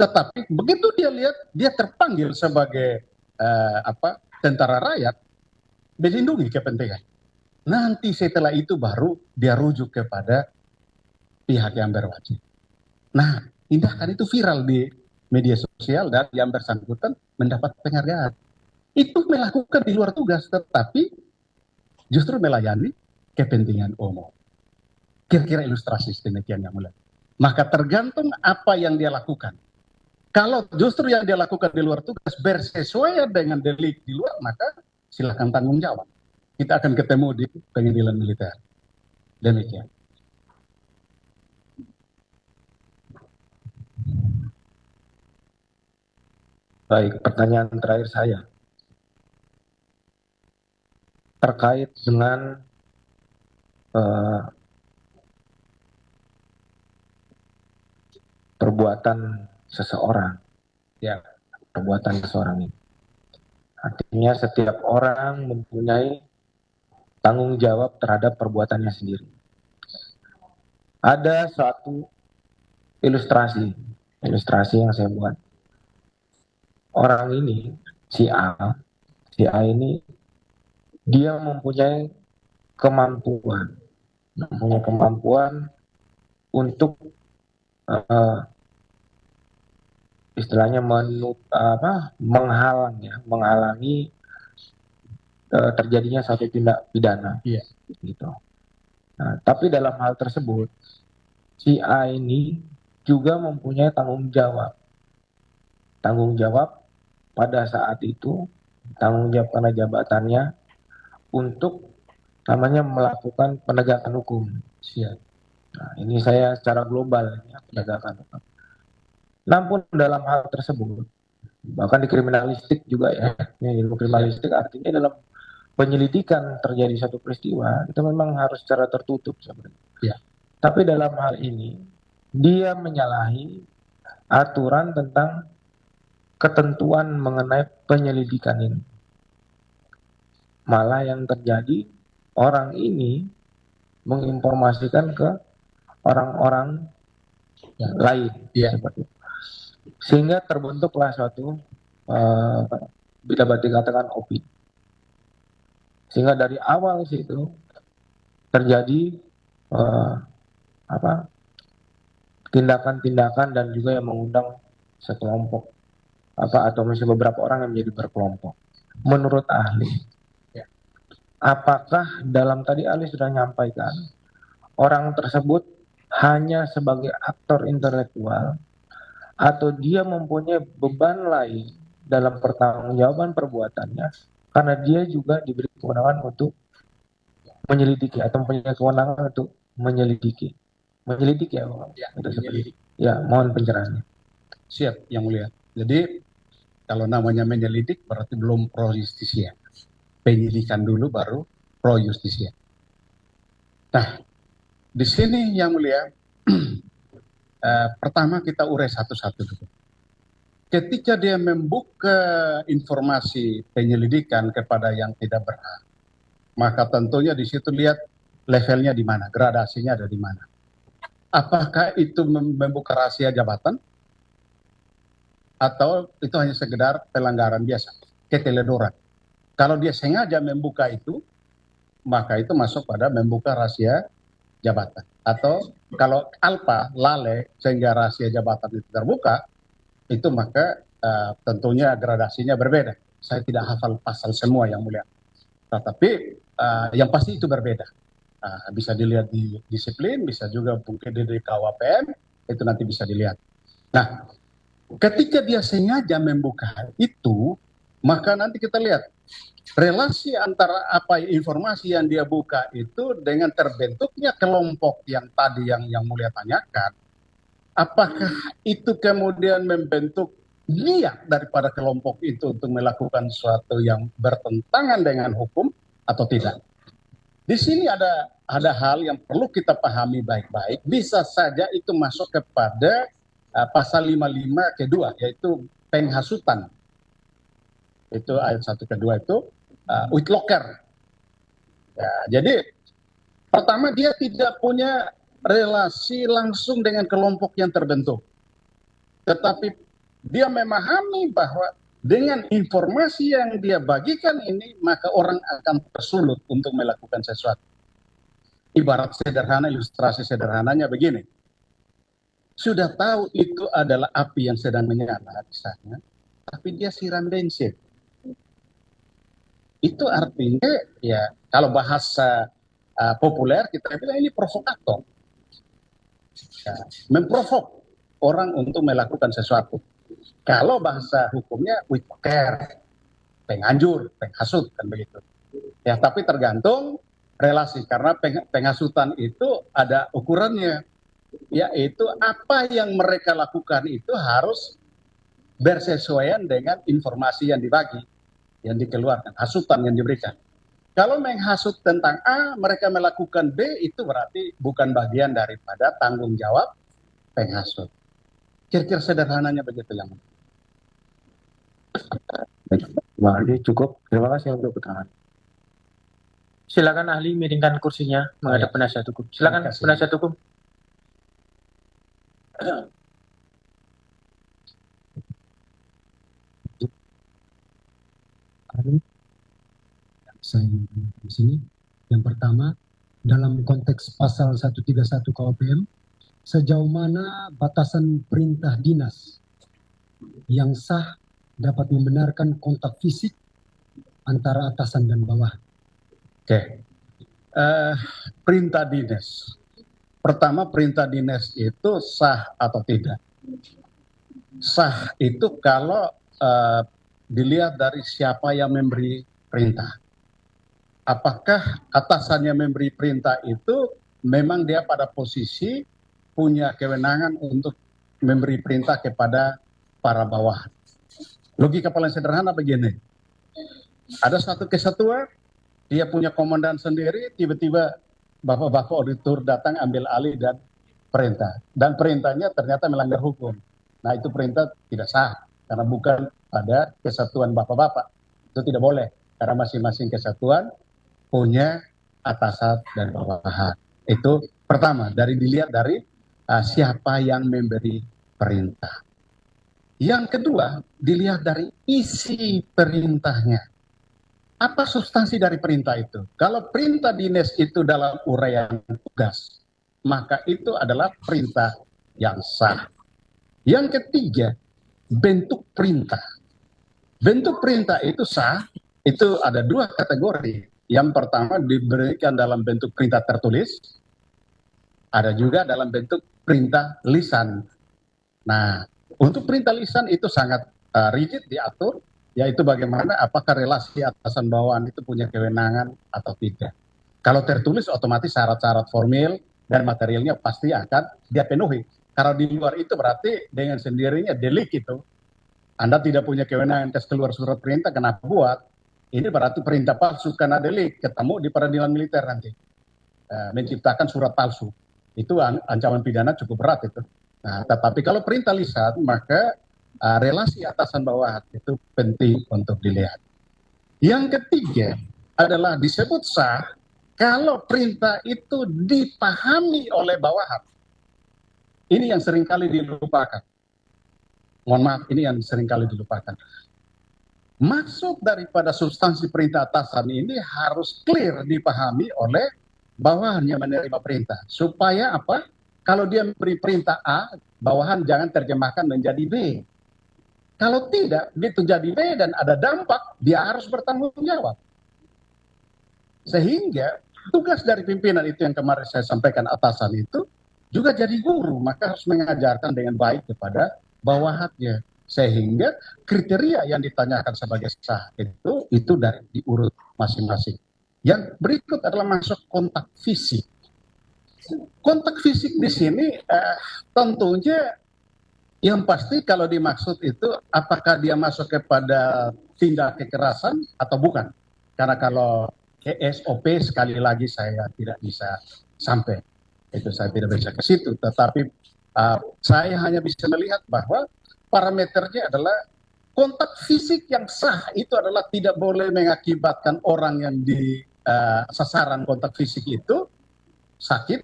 Tetapi begitu dia lihat, dia terpanggil sebagai tentara rakyat, melindungi kepentingan. Nanti setelah itu baru dia rujuk kepada pihak yang berwajib. Nah, tindakan itu viral di media sosial dan yang bersangkutan mendapat penghargaan. Itu melakukan di luar tugas, tetapi justru melayani kepentingan umum. Kira-kira ilustrasi demikian yang mulia. Maka tergantung apa yang dia lakukan. Kalau justru yang dia lakukan di luar tugas bersesuaian dengan delik di luar, maka silakan tanggung jawab. Kita akan ketemu di pengadilan militer. Demikian. Baik, pertanyaan terakhir saya terkait dengan perbuatan seseorang, ya, perbuatan seseorang ini. Artinya setiap orang mempunyai tanggung jawab terhadap perbuatannya sendiri. Ada suatu ilustrasi yang saya buat. Orang ini, si A ini dia mempunyai kemampuan untuk istilahnya menghalangi terjadinya satu tindak pidana, gitu. Nah, tapi dalam hal tersebut, si A ini juga mempunyai tanggung jawab pada saat itu, tanggung jawab karena jabatannya untuk namanya melakukan penegakan hukum. Nah, ini saya secara global ya, penegakan hukum. Namun dalam hal tersebut, bahkan di kriminalistik juga ya, ilmu kriminalistik artinya dalam penyelidikan terjadi satu peristiwa itu memang harus secara tertutup sebenarnya. Ya. Tapi dalam hal ini dia menyalahi aturan tentang ketentuan mengenai penyelidikan ini. Malah yang terjadi orang ini menginformasikan ke orang-orang lain, seperti itu. Sehingga terbentuklah suatu bila dikatakan opini. Sehingga dari awal situ terjadi tindakan-tindakan dan juga yang mengundang sekelompok atau misalnya beberapa orang yang menjadi berkelompok. Menurut ahli, apakah dalam tadi ahli sudah menyampaikan orang tersebut hanya sebagai aktor intelektual atau dia mempunyai beban lain dalam pertanggungjawaban perbuatannya karena dia juga diberi kewenangan untuk menyelidiki atau mempunyai kewenangan untuk menyelidiki ya Bang? Ya, mohon pencerahannya. Siap, yang mulia. Jadi kalau namanya menyelidik berarti belum pro justisia. Penyelidikan dulu baru pro justisia. Nah, di sini yang mulia, pertama kita urai satu-satu dulu. Ketika dia membuka informasi penyelidikan kepada yang tidak berhak, maka tentunya di situ lihat levelnya di mana, gradasinya ada di mana. Apakah itu membuka rahasia jabatan? Atau itu hanya sekedar pelanggaran biasa, keteledoran. Kalau dia sengaja membuka itu, maka itu masuk pada membuka rahasia jabatan. Atau kalau lalai sehingga rahasia jabatan itu terbuka, itu maka tentunya gradasinya berbeda. Saya tidak hafal pasal semua yang mulia. Tetapi yang pasti itu berbeda. Bisa dilihat di disiplin, bisa juga mungkin di KUHP, itu nanti bisa dilihat. Nah, ketika dia sengaja membuka itu, maka nanti kita lihat relasi antara informasi yang dia buka itu dengan terbentuknya kelompok yang tadi yang Mulia tanyakan, apakah itu kemudian membentuk niat daripada kelompok itu untuk melakukan sesuatu yang bertentangan dengan hukum atau tidak? Di sini ada hal yang perlu kita pahami baik-baik. Bisa saja itu masuk kepada pasal 55 kedua, yaitu penghasutan. Itu ayat 1 kedua itu Whitlocker. Ya, jadi pertama dia tidak punya relasi langsung dengan kelompok yang terbentuk. Tetapi dia memahami bahwa dengan informasi yang dia bagikan ini, maka orang akan tersulut untuk melakukan sesuatu. Ibarat sederhana, ilustrasi sederhananya begini. Sudah tahu itu adalah api yang sedang menyala di sana, tapi dia siram bensin. Itu artinya, ya kalau bahasa populer kita bilang ini provokator. Ya, memprovok orang untuk melakukan sesuatu. Kalau bahasa hukumnya Whitlocker, penganjur, penghasut, kan begitu. Ya, tapi tergantung relasi, karena penghasutan itu ada ukurannya, yaitu apa yang mereka lakukan itu harus bersesuaian dengan informasi yang dibagi, yang dikeluarkan, hasutan yang diberikan. Kalau menghasut tentang A, mereka melakukan B, itu berarti bukan bagian daripada tanggung jawab penghasut. Kira-kira sederhananya begitu yang. Baik, cukup. Terima kasih untuk keterangan. Silakan ahli miringkan kursinya menghadap penasihat hukum. Silakan penasihat hukum. Saya di sini. Yang pertama, dalam konteks pasal 131 KUHP, sejauh mana batasan perintah dinas yang sah dapat membenarkan kontak fisik antara atasan dan bawah? Oke. Perintah dinas. Pertama, perintah dinas itu sah atau tidak? Sah itu kalau dilihat dari siapa yang memberi perintah. Apakah atasan yang memberi perintah itu memang dia pada posisi punya kewenangan untuk memberi perintah kepada para bawahan. Logika paling sederhana begini. Ada satu kesatuan, dia punya komandan sendiri, tiba-tiba bapak-bapak auditor datang ambil alih dan perintah. Dan perintahnya ternyata melanggar hukum. Nah, itu perintah tidak sah, karena bukan pada kesatuan bapak-bapak. Itu tidak boleh, karena masing-masing kesatuan punya atasan dan bawahan. Itu pertama, dilihat dari siapa yang memberi perintah. Yang kedua, dilihat dari isi perintahnya. Apa substansi dari perintah itu? Kalau perintah dinas itu dalam uraian tugas, maka itu adalah perintah yang sah. Yang ketiga, bentuk perintah. Bentuk perintah itu sah, itu ada dua kategori. Yang pertama diberikan dalam bentuk perintah tertulis, ada juga dalam bentuk perintah lisan. Nah, untuk perintah lisan itu sangat rigid diatur, yaitu bagaimana apakah relasi atasan bawahan itu punya kewenangan atau tidak. Kalau tertulis otomatis syarat-syarat formil dan materialnya pasti akan dia penuhi. Kalau di luar itu berarti dengan sendirinya delik itu. Anda tidak punya kewenangan tes keluar surat perintah, kenapa buat? Ini berarti perintah palsu karena delik, ketemu di peradilan militer nanti. Menciptakan surat palsu. Itu ancaman pidana cukup berat itu. Nah, tetapi kalau perintah lisan, maka relasi atasan bawahan itu penting untuk dilihat. Yang ketiga adalah disebut sah kalau perintah itu dipahami oleh bawahan. Ini yang seringkali dilupakan. Mohon maaf, ini yang seringkali dilupakan. Maksud daripada substansi perintah atasan ini harus clear dipahami oleh bawahan yang menerima perintah. Supaya apa? Kalau dia memberi perintah A, bawahan jangan terjemahkan menjadi B. Kalau tidak, begitu jadi B dan ada dampak, dia harus bertanggung jawab. Sehingga tugas dari pimpinan itu yang kemarin saya sampaikan atasan itu juga jadi guru, maka harus mengajarkan dengan baik kepada bawahannya. Sehingga kriteria yang ditanyakan sebagai sah itu dari diurut masing-masing. Yang berikut adalah masuk kontak fisik. Kontak fisik di sini tentunya yang pasti kalau dimaksud itu apakah dia masuk kepada tindak kekerasan atau bukan. Karena kalau SOP sekali lagi saya tidak bisa sampai. Itu saya tidak bisa ke situ. Tetapi saya hanya bisa melihat bahwa parameternya adalah kontak fisik yang sah itu adalah tidak boleh mengakibatkan orang yang di sasaran kontak fisik itu sakit,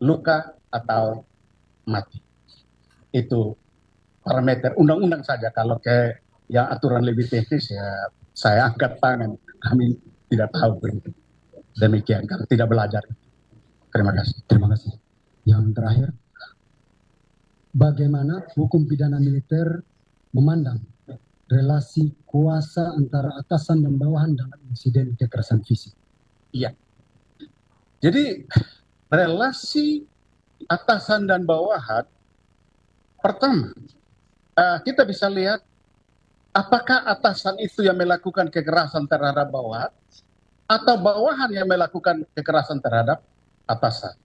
luka, atau mati. Itu parameter undang-undang saja. Kalau ke yang aturan lebih teknis ya saya angkat tangan. Kami tidak tahu begitu. Demikian kalau tidak belajar. Terima kasih. Terima kasih. Yang terakhir, bagaimana hukum pidana militer memandang relasi kuasa antara atasan dan bawahan dalam insiden kekerasan fisik? Iya. Jadi relasi atasan dan bawahan, pertama kita bisa lihat apakah atasan itu yang melakukan kekerasan terhadap bawahan atau bawahan yang melakukan kekerasan terhadap atasan.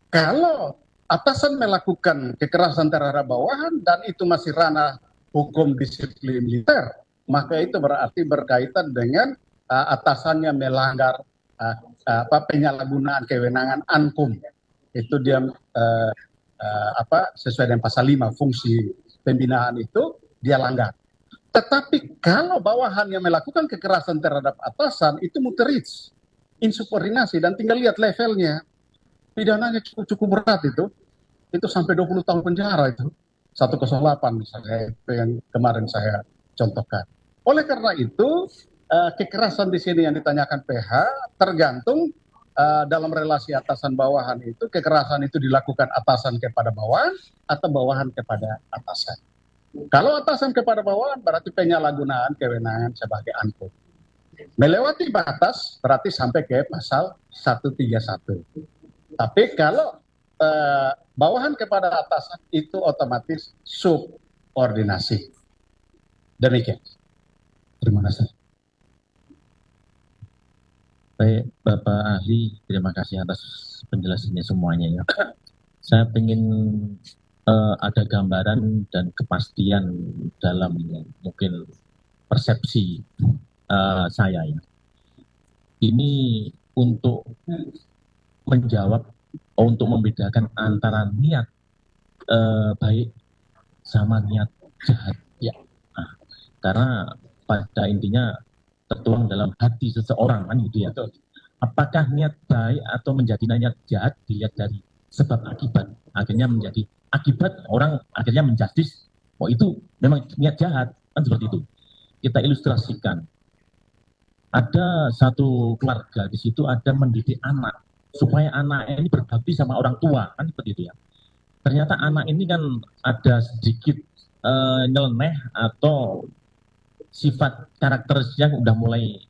Kalau atasan melakukan kekerasan terhadap bawahan dan itu masih ranah hukum disiplin militer, maka itu berarti berkaitan dengan atasannya melanggar penyalahgunaan kewenangan ANKUM. Itu dia sesuai dengan pasal 5 fungsi pembinaan itu dia langgar. Tetapi kalau bawahan yang melakukan kekerasan terhadap atasan itu muterits, insubordinasi, dan tinggal lihat levelnya, pidananya cukup berat itu sampai 20 tahun penjara itu, 108 misalnya itu yang kemarin saya contohkan. Oleh karena itu kekerasan di sini yang ditanyakan PH tergantung dalam relasi atasan bawahan itu kekerasan itu dilakukan atasan kepada bawahan atau bawahan kepada atasan. Kalau atasan kepada bawahan berarti penyalahgunaan kewenangan sebagai ANKUM. Melewati batas berarti sampai ke pasal 131. Tapi kalau bawahan kepada atasan itu otomatis subordinasi. Demikian. Terima kasih. Baik, Bapak Ahli, terima kasih atas penjelasannya semuanya ya. Saya ingin ada gambaran dan kepastian dalam mungkin persepsi saya ya. Ini untuk menjawab, untuk membedakan antara niat baik sama niat jahat ya. Nah, karena pada intinya tertuang dalam hati seseorang kan gitu ya. Apakah niat baik atau menjadi niat jahat dilihat dari sebab akibat, akhirnya menjadi akibat orang akhirnya menjustis, oh itu memang niat jahat kan seperti itu. Kita ilustrasikan, ada satu keluarga di situ ada mendidik anak supaya anak ini berbakti sama orang tua kan seperti itu ya. Ternyata anak ini kan ada sedikit nyeleneh atau sifat karakteristiknya udah mulai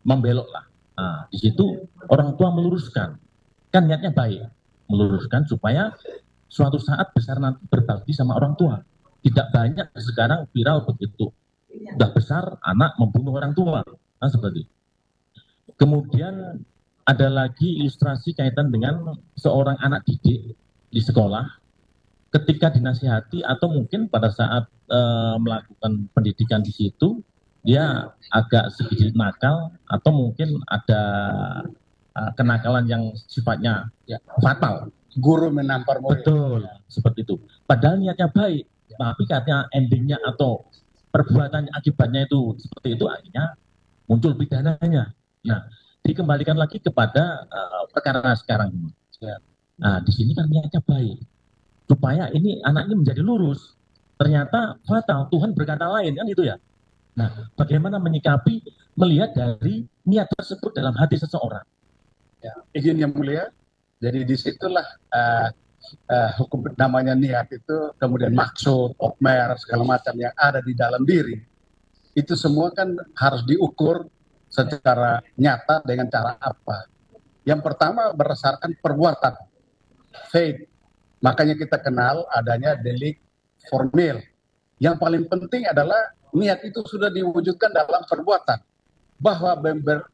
membelok lah. Nah, di situ orang tua meluruskan, kan niatnya baik, meluruskan supaya suatu saat besar nanti berbakti sama orang tua. Tidak banyak sekarang viral begitu, udah besar anak membunuh orang tua, nah seperti itu. Kemudian ada lagi ilustrasi kaitan dengan seorang anak didik di sekolah, ketika dinasihati atau mungkin pada saat melakukan pendidikan di situ, dia agak sedikit nakal atau mungkin ada kenakalan yang sifatnya ya, fatal. Guru menampar murid. Betul, seperti itu. Padahal niatnya baik, tapi katanya endingnya atau perbuatannya akibatnya itu seperti itu, akhirnya muncul pidananya. Nah, dikembalikan lagi kepada perkara sekarang ini. Nah, di sini kan niatnya baik, supaya ini anak ini menjadi lurus. Ternyata fatal, Tuhan berkata lain kan itu ya. Nah, bagaimana menyikapi, melihat dari niat tersebut dalam hati seseorang? Ya, izin yang mulia. Jadi disitulah hukum namanya niat itu, kemudian maksud, okmer, segala macam yang ada di dalam diri. Itu semua kan harus diukur secara nyata dengan cara apa. Yang pertama berdasarkan perbuatan, faith. Makanya kita kenal adanya delik formil. Yang paling penting adalah niat itu sudah diwujudkan dalam perbuatan. Bahwa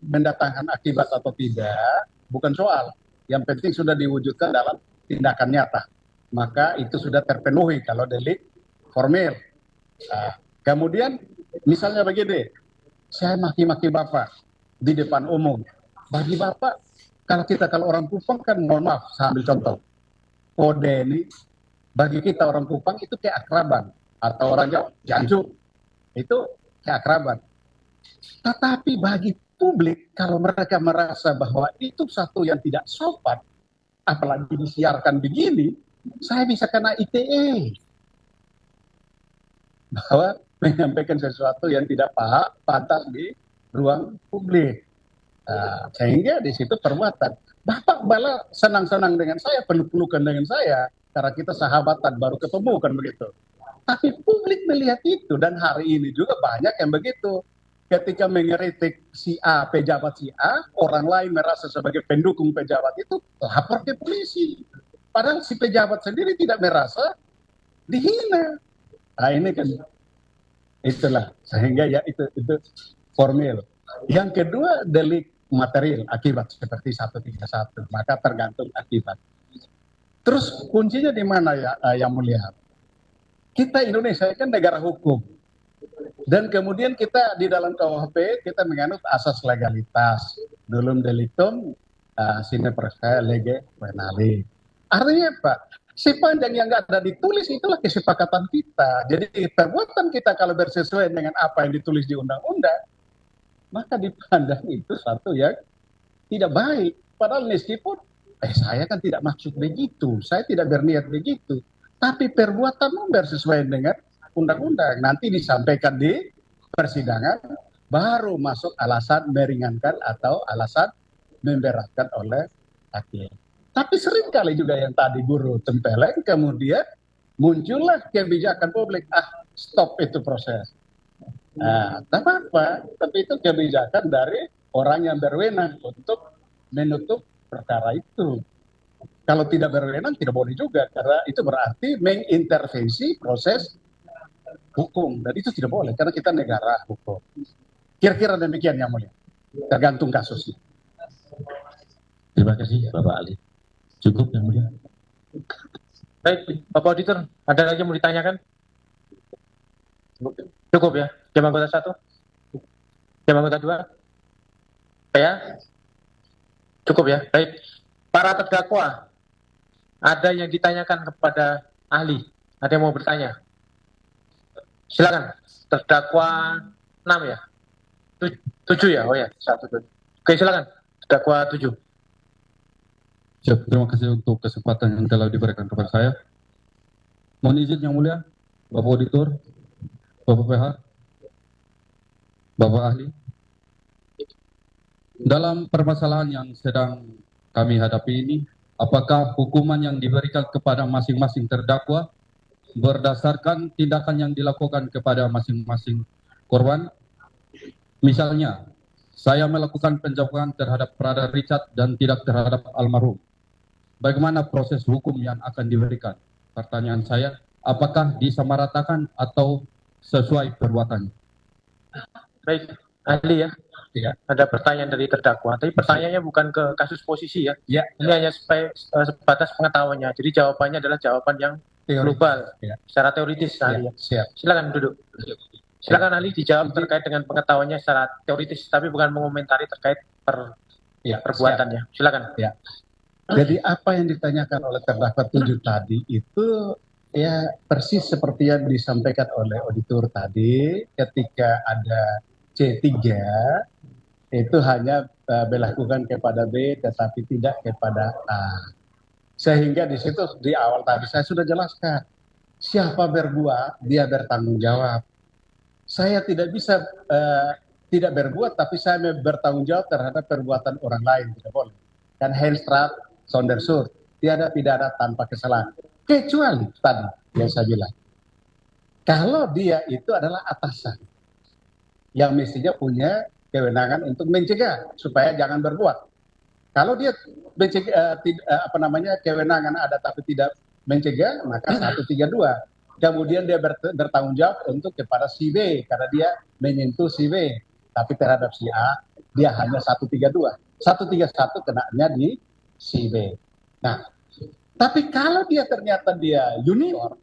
mendatangkan akibat atau tidak, bukan soal. Yang penting sudah diwujudkan dalam tindakan nyata. Maka itu sudah terpenuhi kalau delik formil. Nah, kemudian misalnya begini, saya maki-maki Bapak di depan umum. Bagi Bapak, kalau orang Kupang kan, mohon maaf, saya ambil contoh. Kode ini, bagi kita orang Kupang itu keakraban. Atau orang Jawa, Janju, itu keakraban. Tetapi bagi publik, kalau mereka merasa bahwa itu satu yang tidak sopan, apalagi disiarkan begini, saya bisa kena ITE. Bahwa menyampaikan sesuatu yang tidak pantas di ruang publik. Nah, sehingga di situ perbuatan. Bapak malah senang-senang dengan saya, peluk-pelukan dengan saya, karena kita sahabatan baru ketemu kan begitu. Tapi publik melihat itu, dan hari ini juga banyak yang begitu. Ketika mengkritik si A, pejabat si A, orang lain merasa sebagai pendukung pejabat itu, lapor ke polisi. Padahal si pejabat sendiri tidak merasa dihina. Nah ini kan, itulah. Sehingga ya itu formil. Yang kedua, delik material akibat seperti 131. Maka tergantung akibat. Terus kuncinya di mana ya, Yang Mulia? Kita Indonesia kan negara hukum. Dan kemudian kita di dalam KUHP kita menganut asas legalitas. Dulum delictum sine praevalere lege penali. Artinya apa? Sepanjang yang nggak ada ditulis itulah kesepakatan kita. Jadi perbuatan kita kalau bersesuaian dengan apa yang ditulis di undang-undang, maka dipandang itu satu yang tidak baik. Padahal meskipun saya kan tidak maksud begitu, saya tidak berniat begitu. Tapi perbuatan bersesuaian dengan undang-undang. Nanti disampaikan di persidangan, baru masuk alasan meringankan atau alasan memberatkan oleh hakim. Tapi seringkali juga yang tadi guru tempeleng, kemudian muncullah kebijakan publik, stop itu proses. Nah, tak apa, tapi itu kebijakan dari orang yang berwenang untuk menutup perkara itu. Kalau tidak berwenang tidak boleh juga, karena itu berarti mengintervensi proses hukum, dan itu tidak boleh karena kita negara hukum. Kira-kira demikian Yang Mulia, tergantung kasusnya. Terima kasih Bapak Ali. Cukup Yang Mulia. Baik, Bapak Auditor, ada lagi yang mau ditanyakan? Cukup ya, jam anggota 1, jam anggota 2, ya, cukup ya. Baik, para terdakwa, ada yang ditanyakan kepada ahli, ada yang mau bertanya? Silakan, terdakwa 6 ya? 7 ya? Oh ya, 1. Oke, silakan, terdakwa 7. Siap, terima kasih untuk kesempatan yang telah diberikan kepada saya. Mohon izin Yang Mulia, Bapak Auditor, Bapak PH, Bapak Ahli. Dalam permasalahan yang sedang kami hadapi ini, apakah hukuman yang diberikan kepada masing-masing terdakwa berdasarkan tindakan yang dilakukan kepada masing-masing korban? Misalnya, saya melakukan penjauhan terhadap Brother Richard dan tidak terhadap almarhum. Bagaimana proses hukum yang akan diberikan? Pertanyaan saya, apakah disamaratakan atau sesuai perbuatannya? Baik, ahli ya. Ya, ada pertanyaan dari terdakwa, tapi pertanyaannya bukan ke kasus posisi ya. Ya. Ini hanya sebatas pengetahuannya. Jadi jawabannya adalah jawaban yang global, ya, secara teoritis. Ya. Siap. Silakan duduk. Silakan ahli dijawab terkait dengan pengetahuannya secara teoritis, tapi bukan mengomentari terkait perbuatannya. Silakan. Ya. Jadi apa yang ditanyakan oleh terdakwa 7 tadi itu ya persis seperti yang disampaikan oleh auditor tadi, ketika ada C3 itu hanya dilakukan kepada B tetapi tidak kepada A. Sehingga di situ di awal tadi saya sudah jelaskan, siapa berbuat dia bertanggung jawab. Saya tidak bisa tidak berbuat tapi saya bertanggung jawab terhadap perbuatan orang lain, tidak boleh. Kan Hellstraat Sondersur, tiada pidana tanpa kesalahan. Kecuali tadi yang saya bilang, kalau dia itu adalah atasan yang mestinya punya kewenangan untuk mencegah supaya jangan berbuat. Kalau dia kewenangan ada tapi tidak mencegah, maka 132. kemudian dia bertanggung jawab untuk kepada si B karena dia menyentuh si B, tapi terhadap si A dia hanya 132. 131 kenanya di si B. Nah, tapi kalau dia ternyata dia junior,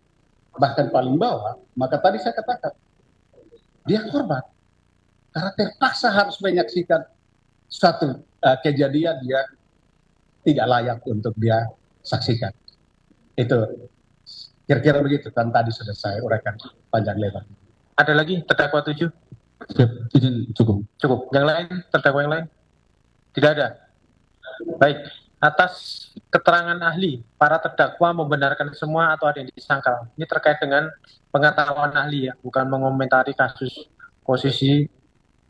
bahkan paling bawah, maka tadi saya katakan, dia korban. Karena terpaksa harus menyaksikan suatu kejadian yang tidak layak untuk dia saksikan. Itu kira-kira begitu kan tadi sudah saya uraikan panjang lebar. Ada lagi terdakwa 7? Siap, izin cukup. Cukup. Yang lain, terdakwa yang lain? Tidak ada. Baik, atas keterangan ahli, para terdakwa membenarkan semua atau ada yang disangkal. Ini terkait dengan pengetahuan ahli ya, bukan mengomentari kasus, posisi,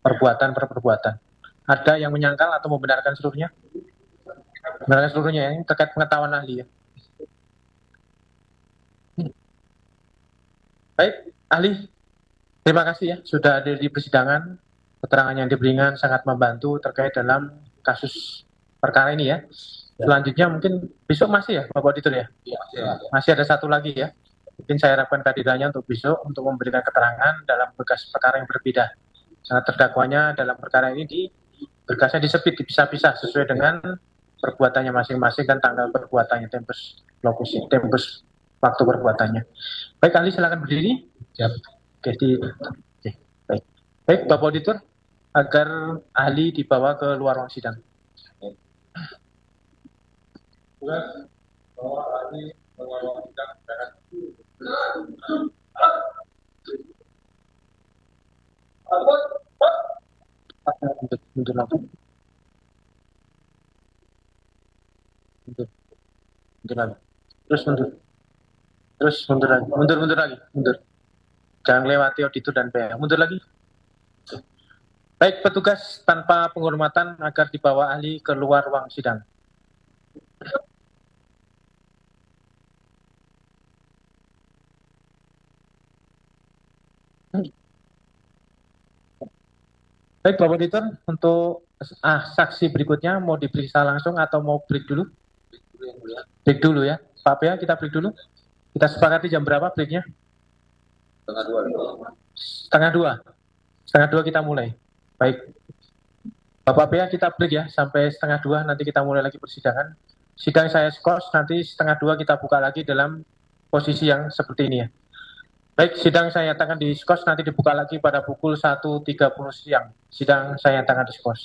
perbuatan per perbuatan. Ada yang menyangkal atau membenarkan seluruhnya? Membenarkan seluruhnya ya, ini terkait pengetahuan ahli ya. Baik, ahli, terima kasih ya sudah hadir di persidangan. Keterangan yang diberikan sangat membantu terkait dalam kasus perkara ini ya. Selanjutnya mungkin besok masih ya Bapak Auditor ya? Masih ada satu lagi ya. Mungkin saya harapkan kehadirannya untuk besok untuk memberikan keterangan dalam berkas perkara yang berbeda. Sangat terdakwanya dalam perkara ini berkasnya disebut dipisah-pisah sesuai dengan perbuatannya masing-masing dan tanggal perbuatannya, tempus locusi, tempus waktu perbuatannya. Baik, ahli silakan berdiri. Siap. Baik. Baik, Bapak Auditor, agar ahli dibawa ke luar ruang sidang. Tugas bahwa ahli mengelola sidang Mundur lagi. Mundur lagi. Terus mundur. Terus mundur lagi. Mundur lagi. Mundur. Jangan lewati auditor dan PA. Mundur lagi. Baik, petugas tanpa penghormatan agar dibawa ahli ke luar ruang sidang. Baik, Bapak Auditor, untuk saksi berikutnya mau diperiksa langsung atau mau break dulu? Break dulu ya. Pak Pea, kita break dulu. Kita sepakati jam berapa breaknya? Setengah dua kita mulai. Baik. Bapak Pea, kita break ya sampai 1:30, nanti kita mulai lagi persidangan. Sidang saya skos, nanti 1:30 kita buka lagi dalam posisi yang seperti ini ya. Baik, sidang saya nyatakan di skos, nanti dibuka lagi pada pukul 1:30 siang. Sidang saya nyatakan di skos.